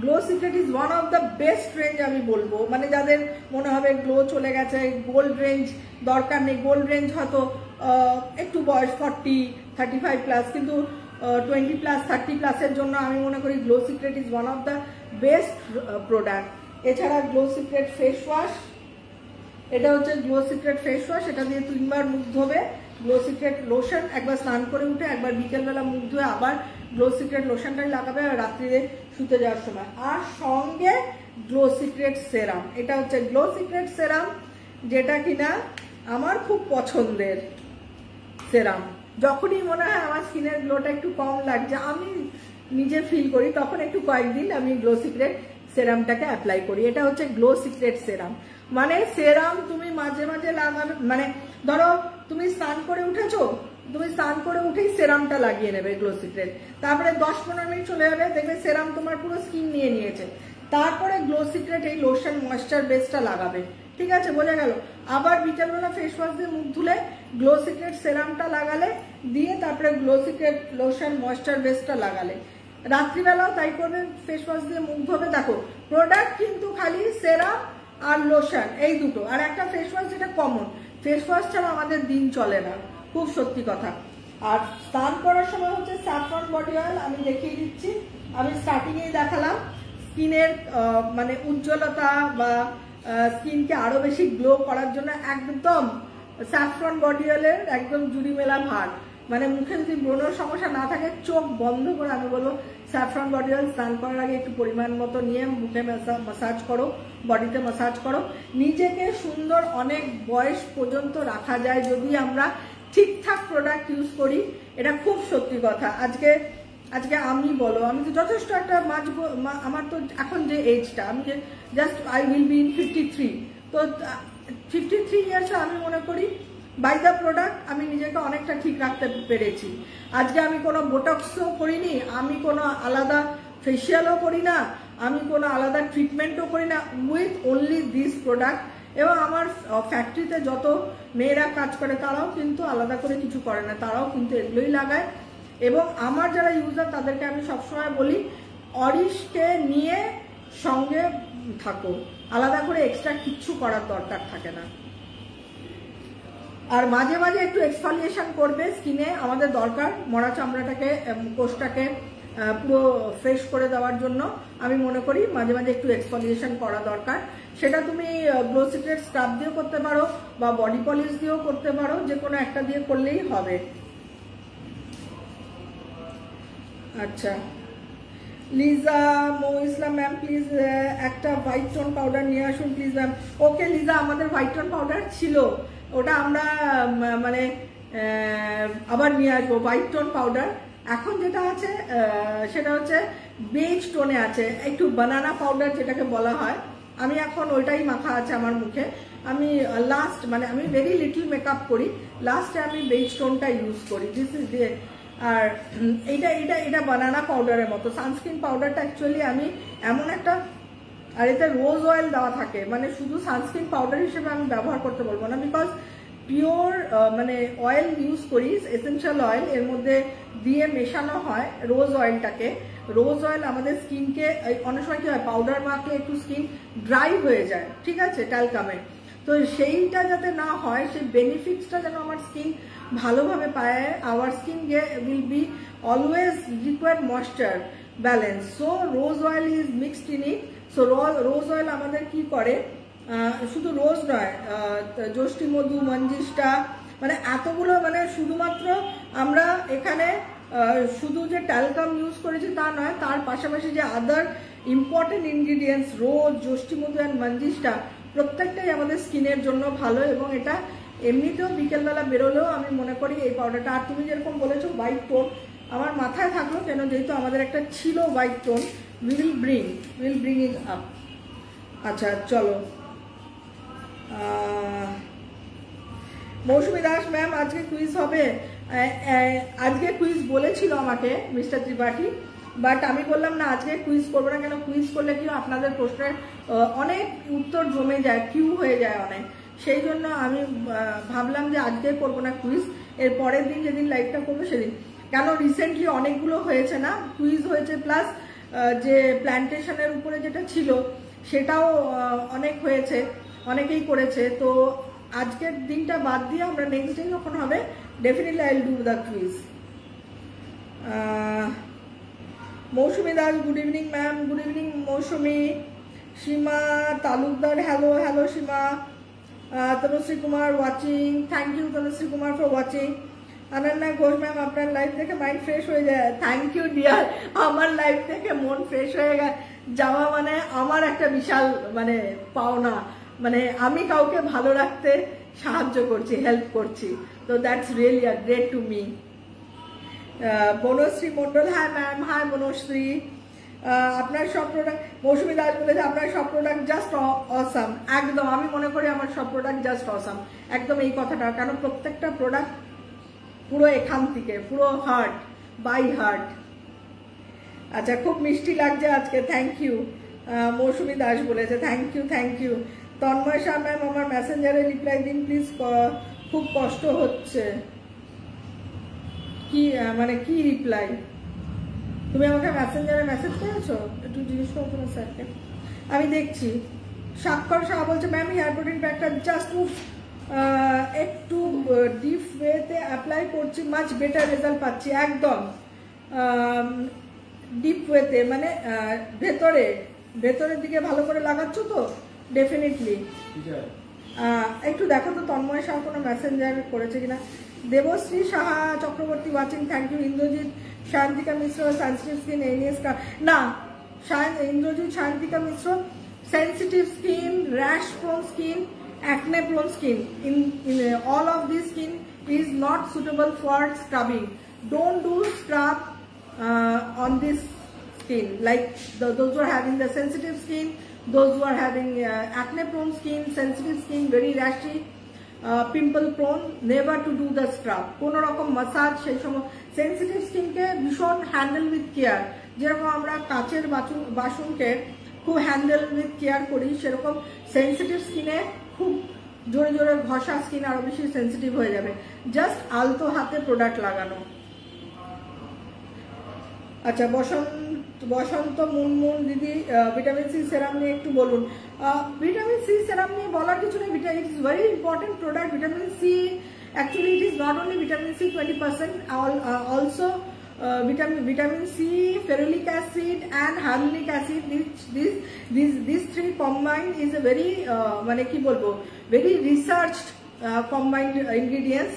Glow secret is one of the best range আমি বলবো। মানে যাদের মনে হবে গ্লো চলে গেছে, গোল্ড রেঞ্জ দরকার নেই, গোল্ড রেঞ্জ হয়তো একটু বয়স 40-35 প্লাস, কিন্তু 20+, 30+-এর জন্য আমি মনে করি glow secret is one of the best product. এছাড়া গ্লো সিক্রেট ফেস ওয়াশ, এটা হচ্ছে গ্লো সিক্রেট ফেস ওয়াশ, এটা দিয়ে 3 বার মুখ ধোবে। গ্লো সিক্রেট লোশন, একবার স্নান করে উঠে একবার বিকেলবেলা মুখ ধুয়ে আবার গ্লো সিক্রেট লোশনটাই লাগাবে রাত্রিরে শুতে যাওয়ার সময়। আর সঙ্গে গ্লো সিক্রেট সেরাম, এটা হচ্ছে গ্লো সিক্রেট সেরাম, যেটা কিনা আমার খুব পছন্দের সেরাম। যখনই মনে হয় আমার স্কিনের গ্লোটা একটু কম লাগছে, আমি নিজে ফিল করি, তখন একটু কয়েকদিন আমি গ্লো সিক্রেট সেরামটাকে অ্যাপ্লাই করি। এটা হচ্ছে গ্লো সিক্রেট সেরাম। মানে সেরাম তুমি মাঝে মাঝে লাগাবে, মানে ধরো তুমি স্নান করে উঠেছো, তুমি স্নান করে উঠেই সেরামটা লাগিয়ে নেবে গ্লো সিক্রেট, তারপরে 10-15 মিনিট চলে যাবে, দেখবে সেরাম তোমার পুরো স্কিন নিয়ে নিয়েছে, তারপরে গ্লো সিক্রেট এই লোশন ময়েশ্চার বেসটা লাগাবে। ঠিক আছে, বোঝা গেল? আবার বিকেলবেলা ফেস ওয়াশ দিয়ে মুখ ধুলে গ্লো সিক্রেট সেরামটা লাগালে, দিয়ে তারপরে গ্লো সিক্রেট লোশন ময়েশ্চার বেসটা লাগালে, রাত্রিবেলাও তাই করবে, ফেস ওয়াশ দিয়ে মুখ ধোবে। দেখো প্রোডাক্ট কিন্তু খালি সেরাম আর লোশন এই দুটো, আর একটা ফেস ওয়াশ যেটা কমন, ফেস ওয়াশ ছাড়া আমাদের দিন চলে না, খুব সত্যি কথা। আর স্নান করার সময় হচ্ছে স্যাফরন বডি অয়েল, আমি দেখিয়ে দিচ্ছি, আমি স্টার্টিংয়েই দেখালাম। স্কিনের মানে উজ্জ্বলতা বা স্কিনকে আরো বেশি গ্লো করার জন্য একদম স্যাফরন বডি অয়েলের একদম জুড়ি মেলা ভার। মানে মুখে যদি ব্রণের সমস্যা না থাকে, চোখ বন্ধ করে আমি বলবো স্যাফরন বডি অয়েল স্নান করার আগে একটু পরিমাণ মতো নিয়ে মুখে মাসাজ করো, বডিতে মাসাজ করো। নিজেকে সুন্দর অনেক বয়স পর্যন্ত রাখা যায় যদি আমরা ঠিকঠাক প্রোডাক্ট ইউজ করি, এটা খুব সত্যি কথা। আজকে আমি বলো, আমি তো যথেষ্ট একটা আমার তো এখন যে এজটা, আমি যে just I will be in 53, তো 53 ইয়ার্সে আমি মনে করি বাই দ্য প্রোডাক্ট আমি নিজেকে অনেকটা ঠিক রাখতে পেরেছি। আজকে আমি কোনো বোটক্সও করিনি, আমি কোনো আলাদা ফেসিয়ালও করি না, আমি কোনো আলাদা ট্রিটমেন্টও করি না, উইথ অনলি দিস প্রোডাক্ট। এবং আমার ফ্যাক্টরিতে যত মেয়েরা কাজ করে তারাও কিন্তু আলাদা করে কিছু করে না, তারাও কিন্তু এগুলোই লাগায়। এবং আমার যারা ইউজার তাদেরকে আমি সবসময় বলি, অরিশকে নিয়ে সঙ্গে থাকো, আলাদা করে এক্সট্রা কিচ্ছু করার দরকার থাকে না। আর মাঝে মাঝে একটু এক্সফলিয়েশন করবে স্কিনে, আমাদের দরকার মরা চামড়াটাকে, কোষটাকে পুরো ফ্রেশ করে দেওয়ার জন্য আমি মনে করি মাঝে মাঝে একটু এক্সফলিয়েশন করা দরকার। সেটা তুমি গ্লো সিক্রেট স্ক্রাব দিয়েও করতে পারো বা বডি পলিশ দিয়েও করতে পারো, যে কোনো একটা দিয়ে করলেই হবে। আচ্ছা, লিজা মো ইসলাম ম্যাম প্লিজ একটা হোয়াইট টোন পাউডার নিয়ে আসুন প্লিজ ম্যাম। ওকে লিজা, আমাদের হোয়াইট টোন পাউডার ছিল, ওটা আমরা মানে আবার নিয়ে আসবো হোয়াইট টোন পাউডার। এখন যেটা আছে সেটা হচ্ছে বেজ টোনে আছে, একটু বানানা পাউডার যেটাকে বলা হয়, আমি এখন ওইটাই মাখা আছে আমার মুখে। আমি লাস্ট মানে আমি ভেরি লিটল মেকআপ করি, লাস্টে আমি বেজ টোনটা ইউজ করি, দিস ইজ দিয়ে। আর এটা বানানা পাউডারের মতো। সানস্ক্রিন পাউডারটা অ্যাকচুয়ালি আমি এমন একটা, আর এতে রোজ অয়েল দেওয়া থাকে, মানে শুধু সানস্ক্রিন পাউডার হিসেবে আমি ব্যবহার করতে বলবো না, বিকজ পিওর মানে অয়েল ইউজ করি, এসেনশিয়াল অয়েল এর মধ্যে দিয়ে মেশানো হয় রোজ অয়েলটাকে। রোজ অয়েল আমাদের স্কিনকে অনেক সময় কি হয়, পাউডার মাখলে একটু স্কিন ড্রাই হয়ে যায়, ঠিক আছে, ট্যালকামে, তো সেইটা যাতে না হয়, সেই বেনিফিটসটা যেন আমার স্কিন ভালোভাবে পায়। Our skin will be always required moisture balance, so rose oil is mixed in it. So rose oil আমাদের কি করে, শুধু রোজ নয়, যষ্টি মধু, মঞ্জিষ্টা, মানে এতগুলো, মানে শুধুমাত্র আমরা এখানে শুধু যে ট্যালকাম ইউজ করেছি তা নয়, তার পাশাপাশি যে আদার ইম্পর্টেন্ট ইনগ্রিডিয়েন্টস রোজ, যষ্টি মধু অ্যান্ড মঞ্জিষ্টা প্রত্যেকটাই আমাদের স্কিনের জন্য ভালো। এবং এটা এমনিতেও বিকেলবেলা বেরোলেও আমি মনে করি এই পাউডারটা। আর তুমি যেরকম বলেছো হোয়াইট টোন, আমার মাথায় থাকলো কেন, যেহেতু আমাদের একটা ছিল white tone, will bring it up. আচ্ছা চলো, মৌসুমী দাস ম্যাম আজকে কুইজ হবে, আজকে কুইজ বলেছিল আমাকে মিস্টার ত্রিপাঠী, বাট আমি বললাম না আজকে কুইজ করবো না, কেন কুইজ করলে কি আপনাদের প্রশ্নের অনেক উত্তর জমে যায়, কিউ হয়ে যায় অনেক, সেই জন্য আমি ভাবলাম যে আজকে করবো না কুইজ, এর পরের দিন যেদিন লাইভটা করবো সেদিন। কেন রিসেন্টলি অনেকগুলো হয়েছে না, কুইজ হয়েছে প্লাস যে প্ল্যান্টেশনের উপরে যেটা ছিল সেটাও অনেক হয়েছে, অনেকেই করেছে। তো আজকের দিনটা বাদ দিয়ে আমরা নেক্সট দিন যখন হবে definitely I will do the quiz. Mousumi Das, good evening ma'am. Good evening Mousumi. Seema Talukdar, hello hello Seema. Tanushree Kumar watching, thank you Tanushree Kumar for watching. Ananya Ghosh ma'am, আপনার লাইফ দেখে মাইন্ড ফ্রেশ হয়ে যায়। থ্যাংক ইউ ডিয়ার, আমার লাইফ থেকে মন ফ্রেশ হয়ে যাওয়া মানে আমার একটা বিশাল মানে পাওনা, মানে আমি কাউকে ভালো রাখতে সাহায্য করছি, হেল্প করছি, তো that's really a great to me. Banashree Mondal, হ্যাঁ ম্যাম, হাই বনশ্রী। আপনার সব প্রোডাক্ট, মৌসুমী দাস বলেছে আপনার সব প্রোডাক্ট জাস্ট অসাম। একদম, আমি মনে করি আমার সব প্রোডাক্ট জাস্ট অসাম, একদম এই কথাটা, কারণ প্রত্যেকটা প্রোডাক্ট পুরো এখান থেকে, পুরো হার্ট বাই হার্ট। আচ্ছা, খুব মিষ্টি লাগছে আজকে, থ্যাংক ইউ। মৌসুমী দাস বলেছে thank you, thank you. Tanmoy Shah ma'am, আমার মেসেঞ্জারে রিপ্লাই দিন প্লিজ, খুব কষ্ট হচ্ছে। কি মানে কি রিপ্লাই? তুমি আমাকে মেসেঞ্জারে মেসেজ করেছো? একটু জিজ্ঞেস করো না স্যারকে, আমি দেখছি। স্বাক্ষর শাহ বলছে ম্যাম হেয়ার প্রোটিন প্যাকটা জাস্ট একটু ডিপ ওয়েতে অ্যাপ্লাই করছি, মাচ বেটার রেজাল্ট পাচ্ছি। একদম ডিপ ওয়েতে মানে ভেতরের দিকে ভালো করে লাগাচ্ছ তো ডেফিনেটলি। একটু দেখো তো তন্ময় শাহ কোনো মেসেঞ্জার করেছে কিনা। Debashree Saha Chakraborty watching, thank you. Indrajit Shantika Mishra, sensitive skin এনিএস না, ইন্দ্রজিৎ শান্তিকা মিশ্র sensitive skin, rash prone skin, acne prone skin. In all of this skin is not suitable for scrubbing. Don't do scrub on this skin. Like those who are having the sensitive skin, those who are having acne prone skin, sensitive skin, very rashy, pimple prone, never to do the scrub. কোনো রকম massage সেই সময় sensitive স্কিনকে ভীষণ handle with care, যেরকম আমরা কাচের বাসনকে খুব হ্যান্ডেল উইথ কেয়ার করি, সেরকম সেন্সিটিভ স্কিনে খুব জোরে জোরে ঘষা স্কিন আরো বেশি সেন্সিটিভ হয়ে যাবে, জাস্ট আলতো হাতে প্রোডাক্ট লাগানো। আচ্ছা, বসন্ত মুনমুন দিদি, ভিটামিন সি সেরাম নিয়ে একটু বলুন। ভিটামিন সি সেরাম নিয়ে বলার কিছু নেই, it is very important product. Vitamin C actually it is not only vitamin C 20%, also vitamin C, ferulic acid and hyaluronic acid, these three combined is a very মানে কি বলবো, very researched combined ingredients।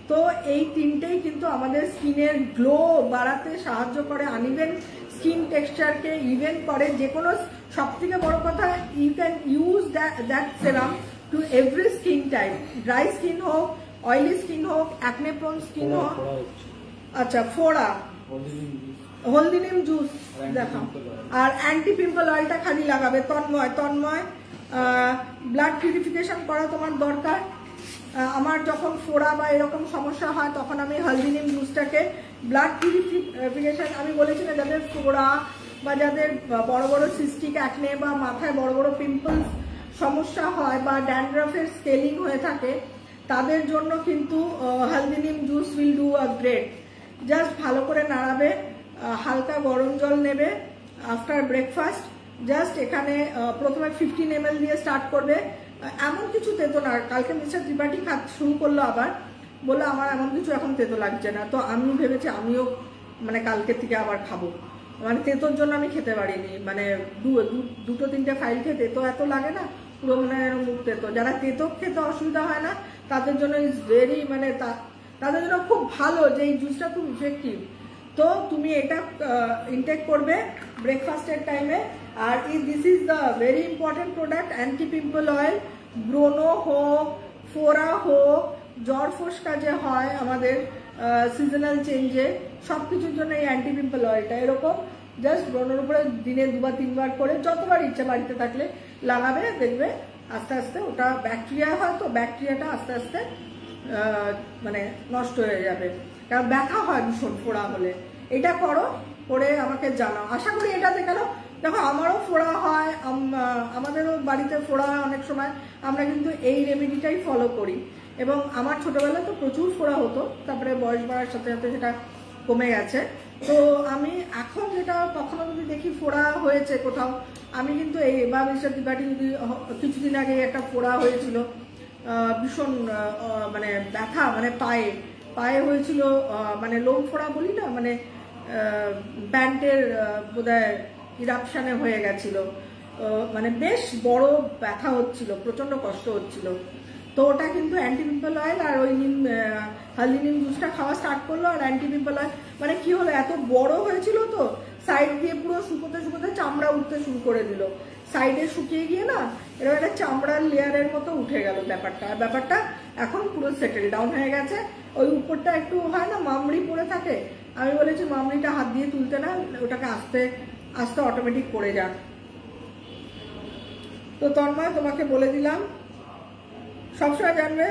তো এই তিনটেই কিন্তু আমাদের স্কিনের glow বাড়াতে সাহায্য করে, আনইভেন স্কিন টেক্সচারকে ইভেন করে। যে কোনো, সব থেকে বড় কথা, you can use that serum to every skin type, dry skin হোক, অয়েলি স্কিন হোক, অ্যাকনে প্রোন স্কিন হোক। আচ্ছা, ফোড়া, হলদি নিম জুস দেখাও, আর অ্যান্টি পিম্পল অয়েলটা খালি লাগাবে। তন্ময় ব্লাড পিউরিফিকেশন করা তোমার দরকার। আমার যখন ফোড়া বা এরকম সমস্যা হয় তখন আমি হলদি নিম জুসটাকে ব্লাড পিউরিফিকেশন, আমি বলেছি না, যাদের ফোড়া বা যাদের বড় বড় সিস্টিক অ্যাকনে বা মাথায় বড় বড় পিম্পলস সমস্যা হয় বা ড্যান্ড্রাফের স্কেলিং হয়ে থাকে, তাদের জন্য কিন্তু হলদি নিম juice will do a great. Just ভালো করে নাড়াবে, হালকা গরম জল নেবে আফটার ব্রেকফাস্ট। জাস্ট এখানে প্রথমে 15 ml দিয়ে স্টার্ট করবে, এমন কিছু তেতো না। কালকে মিস্টার ত্রিপাঠী শুরু করলো, আবার বললো আমার এমন কিছু এখন তেতো লাগছে না, তো আমি ভেবেছি আমিও মানে কালকে থেকে আবার খাবো। মানে তেতোর জন্য আমি খেতে পারিনি, মানে দুটো তিনটে ফাইল খেয়ে তেতো এত লাগে না, পুরো মনে হয় মুখ তেতো। যারা তেতো খেতে অসুবিধা হয় না তাদের জন্য ইজ ভেরি, মানে তাদের জন্য খুব ভালো যে এই জুসটা খুব ইফেক্টিভ। তো তুমি এটা ইনটেক করবে ব্রেকফাস্টের টাইমে। আর this is the very important product, anti pimple oil. ব্রোনো হোক, ফোড়া হোক, জ্বর ফোসকা যে হয় আমাদের সিজনাল চেঞ্জে, সব কিছুর জন্য এই অ্যান্টি পিম্পল অয়েলটা এরকম জাস্ট ব্রণের উপরে দিনে 2 বা 3 বার করে যতবার ইচ্ছা বাড়িতে থাকলে লাগাবে, দেখবে আস্তে আস্তে ওটা ব্যাকটেরিয়া হয়, তো ব্যাকটেরিয়াটা আস্তে আস্তে মানে নষ্ট হয়ে যাবে। কারণ ব্যথা হয় ভীষণ ফোড়া হলে। এটা করো, করে আমাকে জানাও। আশা করি এটাতে কেন দেখো আমারও ফোড়া হয়, আমাদেরও বাড়িতে ফোড়া হয় অনেক সময়, আমরা কিন্তু এই রেমেডিটাই ফলো করি। এবং আমার ছোটবেলায় তো প্রচুর ফোড়া হতো, তারপরে বয়স বাড়ার সাথে সাথে সেটা কমে গেছে। তো আমি এখন যেটা কখনো যদি দেখি ফোড়া হয়েছে কোথাও, আমি কিন্তু এই বা বাটি যদি কিছুদিন আগে একটা ফোড়া হয়েছিল, ভীষণ মানে ব্যথা, মানে পায়ে হয়েছিল, মানে লোম ফোড়া বলি না, মানে প্যান্টের বোধহয় ইরাপশানে হয়ে গেছিল, মানে বেশ বড় ব্যথা হচ্ছিল, প্রচন্ড কষ্ট হচ্ছিল। তো ওটা কিন্তু অ্যান্টি পিম্পল অয়েল আর ওই হলদি নিম জুসটা খাওয়া স্টার্ট করলো, আর অ্যান্টি পিম্পল অয়েল মানে কি হলো, এত বড় হয়েছিল তো সাইড দিয়ে পুরো শুকোতে শুকোতে চামড়া উঠতে শুরু করে দিল, সাইডে শুকিয়ে গিয়ে না এরকম একটা চামড়ার লেয়ারের মতো উঠে গেল ব্যাপারটা। আর ব্যাপারটা এখন পুরো সেটেল ডাউন হয়ে গেছে। ওই উপরটা একটু হয় না মামড়ি পড়ে থাকে, আমি বলেছি মামড়িটা হাত দিয়ে তুলতে না, ওটাকে আস্তে আস্তে অটোমেটিক পড়ে যাক। তো তন্ময় তোমাকে বলে দিলাম, সবসময় জানবে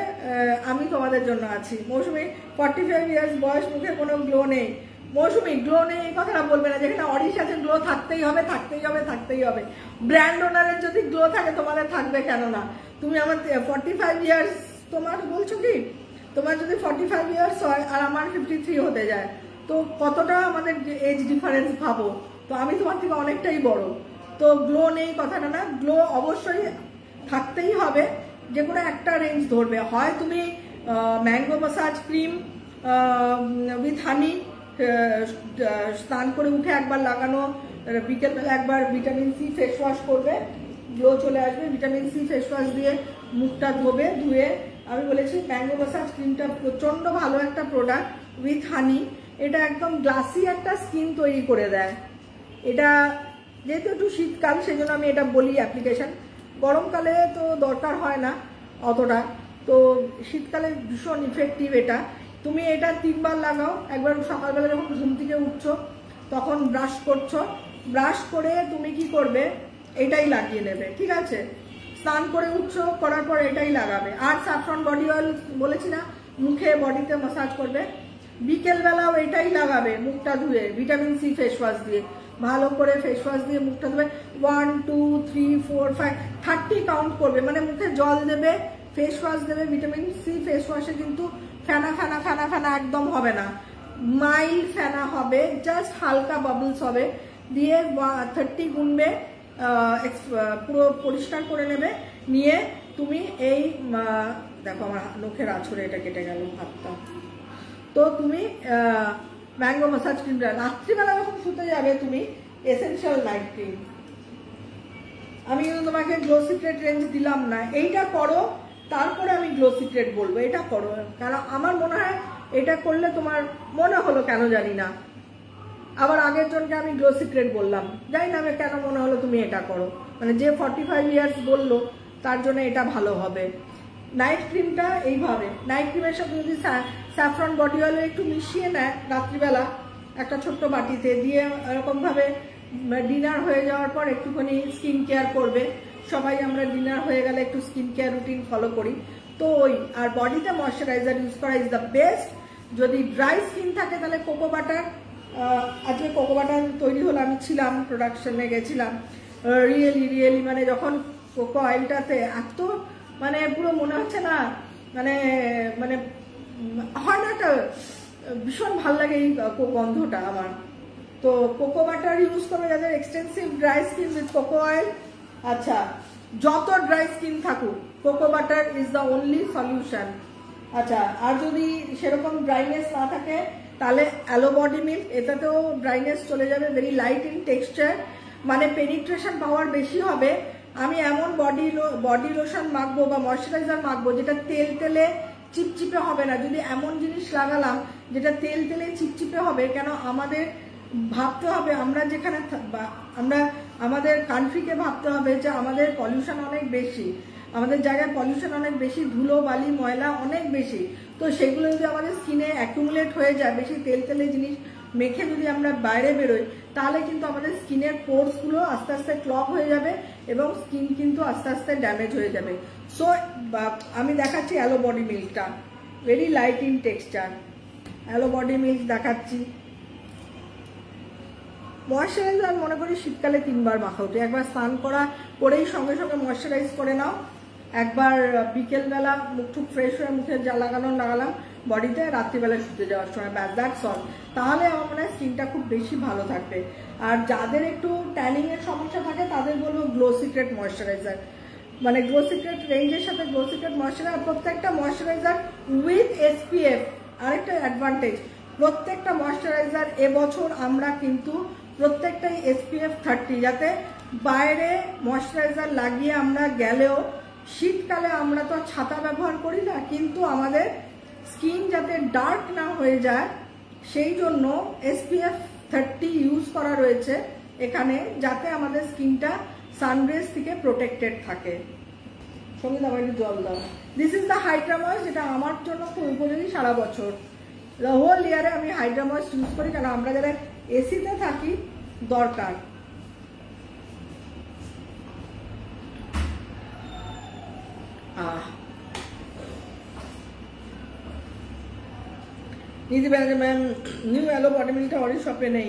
আমি তোমাদের জন্য আছি। মৌসুমি 45 ইয়ার্স বয়স, মুখে কোনো গ্লো নেই। মৌসুমি গ্লো নেই এই কথাটা বলবে না, যেখানে অরিশ আছে গ্লো থাকতেই হবে, থাকতেই হবে, থাকতেই হবে। ব্র্যান্ড ওনারের যদি গ্লো থাকে তোমাদের থাকবে কেন না? তুমি আমার 45 ইয়ার্স তোমার বলছো কি, তোমার যদি 45 ইয়ার্স হয় আর আমার 53 হতে যায়, তো কতটা আমাদের এজ ডিফারেন্স ভাবো। তো আমি তোমার থেকে অনেকটাই বড়। তো গ্লো নেই কথাটা না, গ্লো অবশ্যই থাকতেই হবে। যে কোনো একটা রেঞ্জ ধরবে, হয় তুমি ম্যাঙ্গো মাসাজ ক্রিম উইথ হানি স্নান করে উঠে একবার লাগানো, বিকেলবেলা একবার ভিটামিন সি ফেস ওয়াশ করবে, গ্লো চলে আসবে। ভিটামিন সি ফেস ওয়াশ দিয়ে মুখটা ধুয়ে, আমি বলেছি ম্যাঙ্গো মাসাজ ক্রিমটা প্রচন্ড ভালো একটা প্রোডাক্ট উইথ হানি, এটা একদম গ্লাসি একটা স্কিন তৈরি করে দেয়। এটা যেহেতু একটু শীতকাল সেই জন্য আমি এটা বলি অ্যাপ্লিকেশন, গরমকালে তো দরকার হয় না অতটা, তো শীতকালে ভীষণ ইফেক্টিভ এটা। তুমি এটা 3 বার লাগাও, একবার সকালবেলা যখন ঘুম থেকে উঠছো তখন ব্রাশ করছো, ব্রাশ করে তুমি কি করবে এটাই লাগিয়ে নেবে, ঠিক আছে? স্নান করে উঠছো, করার পর এটাই লাগাবে। আর স্যাফরন বডি অয়েল বলেছি না, মুখে বডিতে মাসাজ করবে। বিকেলবেলাও এটাই লাগাবে মুখটা ধুয়ে ভিটামিন সি ফেস ওয়াশ দিয়ে, ভালো করে ফেস ওয়াশ দিয়ে মুখটা ধুবে। 1 2 3 4 5 30 কাউন্ট করবে, মানে মুখে জল দেবে, ফেস ওয়াশ দেবে। ভিটামিন সি ফেস ওয়াশে কিন্তু ফেনা ফেনা ফেনা ফেনা একদম হবে না, মাইল্ড ফেনা হবে, জাস্ট হালকা বাবলস হবে। দিয়ে 30 গুনবে, পুরো পরিষ্কার করে নেবে। নিয়ে তুমি এই দেখো আমার নখের আঁচড়ে এটা কেটে গেল হাতটা। তো তুমি ম্যাঙ্গো মাসাজ ক্রিমটা রাত্রিবেলা যখন শুতে যাবে তুমি এসেনশিয়াল নাইট ক্রিম, আমি কিন্তু তোমাকে গ্লো সিক্রেট রেঞ্জ দিলাম না, এইটা করো তারপরে আমি গ্লো সিক্রেট বলবো, এটা করো। কারণ আমার মনে হয় এটা করলে তোমার মনে হলো কেন জানি না, আবার আগের জনকে আমি গ্লো সিক্রেট বললাম, জানি না আমি কেন মনে হলো তুমি এটা করো, মানে যে 45 ইয়ার্স বললো তার জন্য এটা ভালো হবে। নাইট ক্রিমটা এইভাবে, নাইট ক্রিমের সাথে যদি স্যাফরন বডি অয়েল একটু মিশিয়ে নেয় রাত্রিবেলা একটা ছোট্ট বাটিতে দিয়ে, এরকমভাবে ডিনার হয়ে যাওয়ার পর একটুখানি স্কিন কেয়ার করবে। সবাই আমরা ডিনার হয়ে গেলে একটু স্কিন কেয়ার রুটিন ফলো করি, তো ওই আর বডিতে ময়শ্চারাইজার ইউজ করা ইজ দ্য বেস্ট। যদি ড্রাই স্কিন থাকে তাহলে কোকো বাটার, আজকে কোকো বাটার তৈরি হলো, আমি ছিলাম প্রোডাকশনে গেছিলাম, রিয়েলি মানে যখন কোকো অয়েলটাতে এত মানে পুরো মনে হচ্ছে না, মানে মানে হয় না, একটা ভীষণ ভাল লাগে এই গন্ধটা আমার। তো কোকো বাটার ইউজ করবে যাদের extensive dry skin with cocoa oil. আচ্ছা, যত ড্রাই স্কিন থাকুক cocoa butter is the only solution. আচ্ছা, আর যদি সেরকম ড্রাইনেস না থাকে তাহলে অ্যালো বডি মিল্ক, এটাতেও ড্রাইনেস চলে যাবে, ভেরি লাইট ইন টেক্সচার, মানে পেনিট্রেশন পাওয়ার বেশি হবে। আমি এমন বডি লোশন মাখবো বা ময়শ্চারাইজার মাখবো যেটা তেলে চিপচিপে হবে না। যদি এমন জিনিস লাগালাম যেটা তেলে চিপচিপে হবে, কেন আমাদের ভাবতে হবে, আমরা যেখানে আমরা আমাদের কান্ট্রিকে ভাবতে হবে যে আমাদের পলিউশন অনেক বেশি, আমাদের জায়গায় পলিউশন অনেক বেশি, ধুলো বালি ময়লা অনেক বেশি। তো সেগুলো যদি আমাদের স্কিনে অ্যাকুমুলেট হয়ে যায়, বেশি তেলে জিনিস মেখে যদি আমরা বাইরে বেরোই, তাহলে কিন্তু আমাদের স্কিনের পোর্সগুলো আস্তে আস্তে ক্লগ হয়ে যাবে এবং স্কিন কিন্তু আস্তে আস্তে ড্যামেজ হয়ে যাবে। সো আমি দেখাচ্ছি অ্যালো বডি মিল্কটা, very light in texture. Aloe body milk দেখাচ্ছি, ময়শ্চারাইজার মনে করি শীতকালে 3 বার মাখা উঠে, একবার স্নান করেই সঙ্গে সঙ্গে ময়শ্চারাইজ করে নাও, একবার বিকেলবেলা মুখ টুক ফ্রেশ হয়ে মুখে যা লাগালাম বডিতে, রাত্রিবেলা শুতে যাওয়ার সময়, ব্যাস দ্যাটস অল। তাহলে আমার মনে হয় স্কিনটা খুব বেশি ভালো থাকবে। আর যাদের একটু ট্যানিং এর সমস্যা থাকে তাদের বলবো গ্লো সিক্রেট ময়শ্চারাইজার, মানে গ্লো সিক্রেট রেঞ্জের সাথে গ্লো সিক্রেট ময়শ্চারাইজার, প্রত্যেকটা ময়শ্চারাইজার উইথ SPF। আরেকটা অ্যাডভান্টেজ, প্রত্যেকটা ময়শ্চারাইজার এবছর আমরা কিন্তু প্রত্যেকটাই SPF 30, যাতে বাইরে ময়শ্চারাইজার লাগিয়ে আমরা গেলেও শীতকালে আমরা তো ছাতা ব্যবহার করি না, কিন্তু আমাদের স্কিন যাতে ডার্ক না হয়ে যায় সেই জন্য SPF 30 ইউজ করা রয়েছে এখানে, যাতে আমাদের স্কিনটা সানরেজ থেকে প্রোটেক্টেড থাকে। সঙ্গে আমার একটু জল দাও। This is the Hydra moist, যেটা আমার জন্য খুব উপযোগী সারা বছর। হোল ইয়ারে আমি হাইড্রা ময়েস্ট ইউজ করি, কারণ আমরা যারা এসিতে থাকি দরকার। Nidhi Banerjee ma'am, new aloe body মিলটা অরিজ শপে নেই।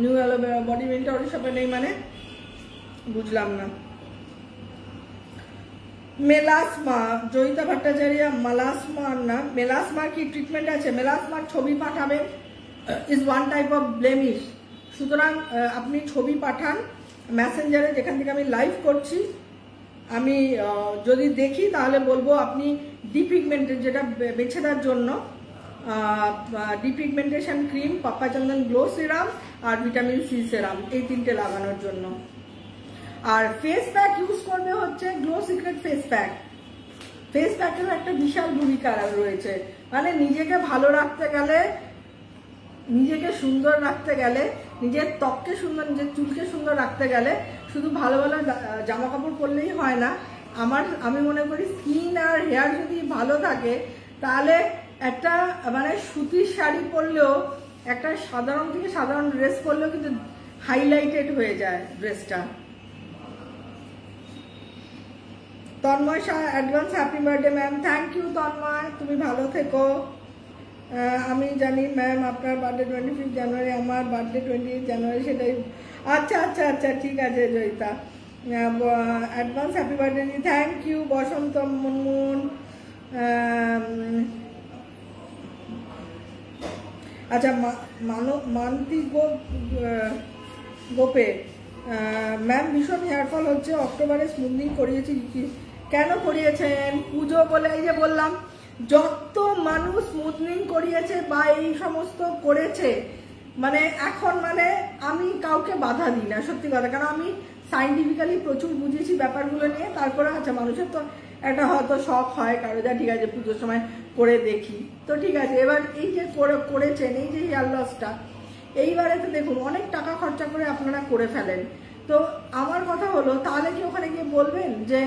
নিউ অ্যালো বডি মিলটা অরিজ শপে নেই মানে বুঝলাম না। মেলাসমা, জয়িতা ভট্টাচার্য, মালাসমা না, মেলাসমার কি ট্রিটমেন্ট আছে? মেলাসমার ছবি পাঠাবেন, is one type of blemish. সুতরাং আপনি ছবি পাঠান মেসেঞ্জারে, যেখান থেকে আমি লাইভ করছি। আমি যদি দেখি তাহলে বলবো আপনি ডিপিগমেন্টের, যেটা বেছে দেওয়ার জন্য ডিপিগমেন্টেশন ক্রিম, পাপ্পা চন্দন গ্লো সিরাম আর ভিটামিন সি সিরাম, এই 3টে লাগানোর জন্য। আর ফেস প্যাক ইউজ করবে হচ্ছে glow secret face pack. Face প্যাকের একটা বিশাল ভূমিকা রয়েছে, মানে নিজেকে ভালো রাখতে গেলে, নিজেকে সুন্দর রাখতে গেলে, নিজের ত্বককে সুন্দর, নিজের চুলকে সুন্দর রাখতে গেলে শুধু ভালো ভালো জামা কাপড় পরলেই হয় না। আমি মনে করি স্কিন আর হেয়ার যদি ভালো থাকে তাহলে একটা মানে সুতির শাড়ি পরলেও, একটা সাধারণ থেকে সাধারণ ড্রেস পরলেও কিন্তু হাইলাইটেড হয়ে যায় ড্রেসটা। Tanmoy Shah, advance happy birthday ma'am. Thank you Tanmoy, তুমি ভালো থেকো। আমি জানি ম্যাম আপনার বার্থডে 25 জানুয়ারি, আমার বার্থডে 28 জানুয়ারি, সেটাই। আচ্ছা আচ্ছা আচ্ছা, ঠিক আছে Joyita, advance happy birthday. Thank you Basanta Munmun. আচ্ছা, মান্তি গোপে, ম্যাম ভীষণ হেয়ারফল হচ্ছে, অক্টোবরে স্মুথনিং করিয়েছি। কেন করিয়েছেন? পুজো বলে। এই যে বললাম, যত মানুষ স্মুথনিং করিয়েছে বা এই সমস্ত করেছে, মানে এখন মানে আমি কাউকে বাধা দিই না, সত্যি কথা। কারণ আমি সাইন্টিফিক্যালি প্রচুর বুঝেছি ব্যাপারগুলো নিয়ে। তারপরে আচ্ছা, মানুষের তো একটা হয়তো শখ হয় কারো, যা ঠিক আছে পুজোর সময় করে দেখি, তো ঠিক আছে। এবার এই যে করেছেন এই যে হেয়ার লসটা, এইবারে তো দেখুন অনেক টাকা খরচা করে আপনারা করে ফেলেন। তো আমার কথা হলো, তাহলে কি ওখানে গিয়ে বলবেন যে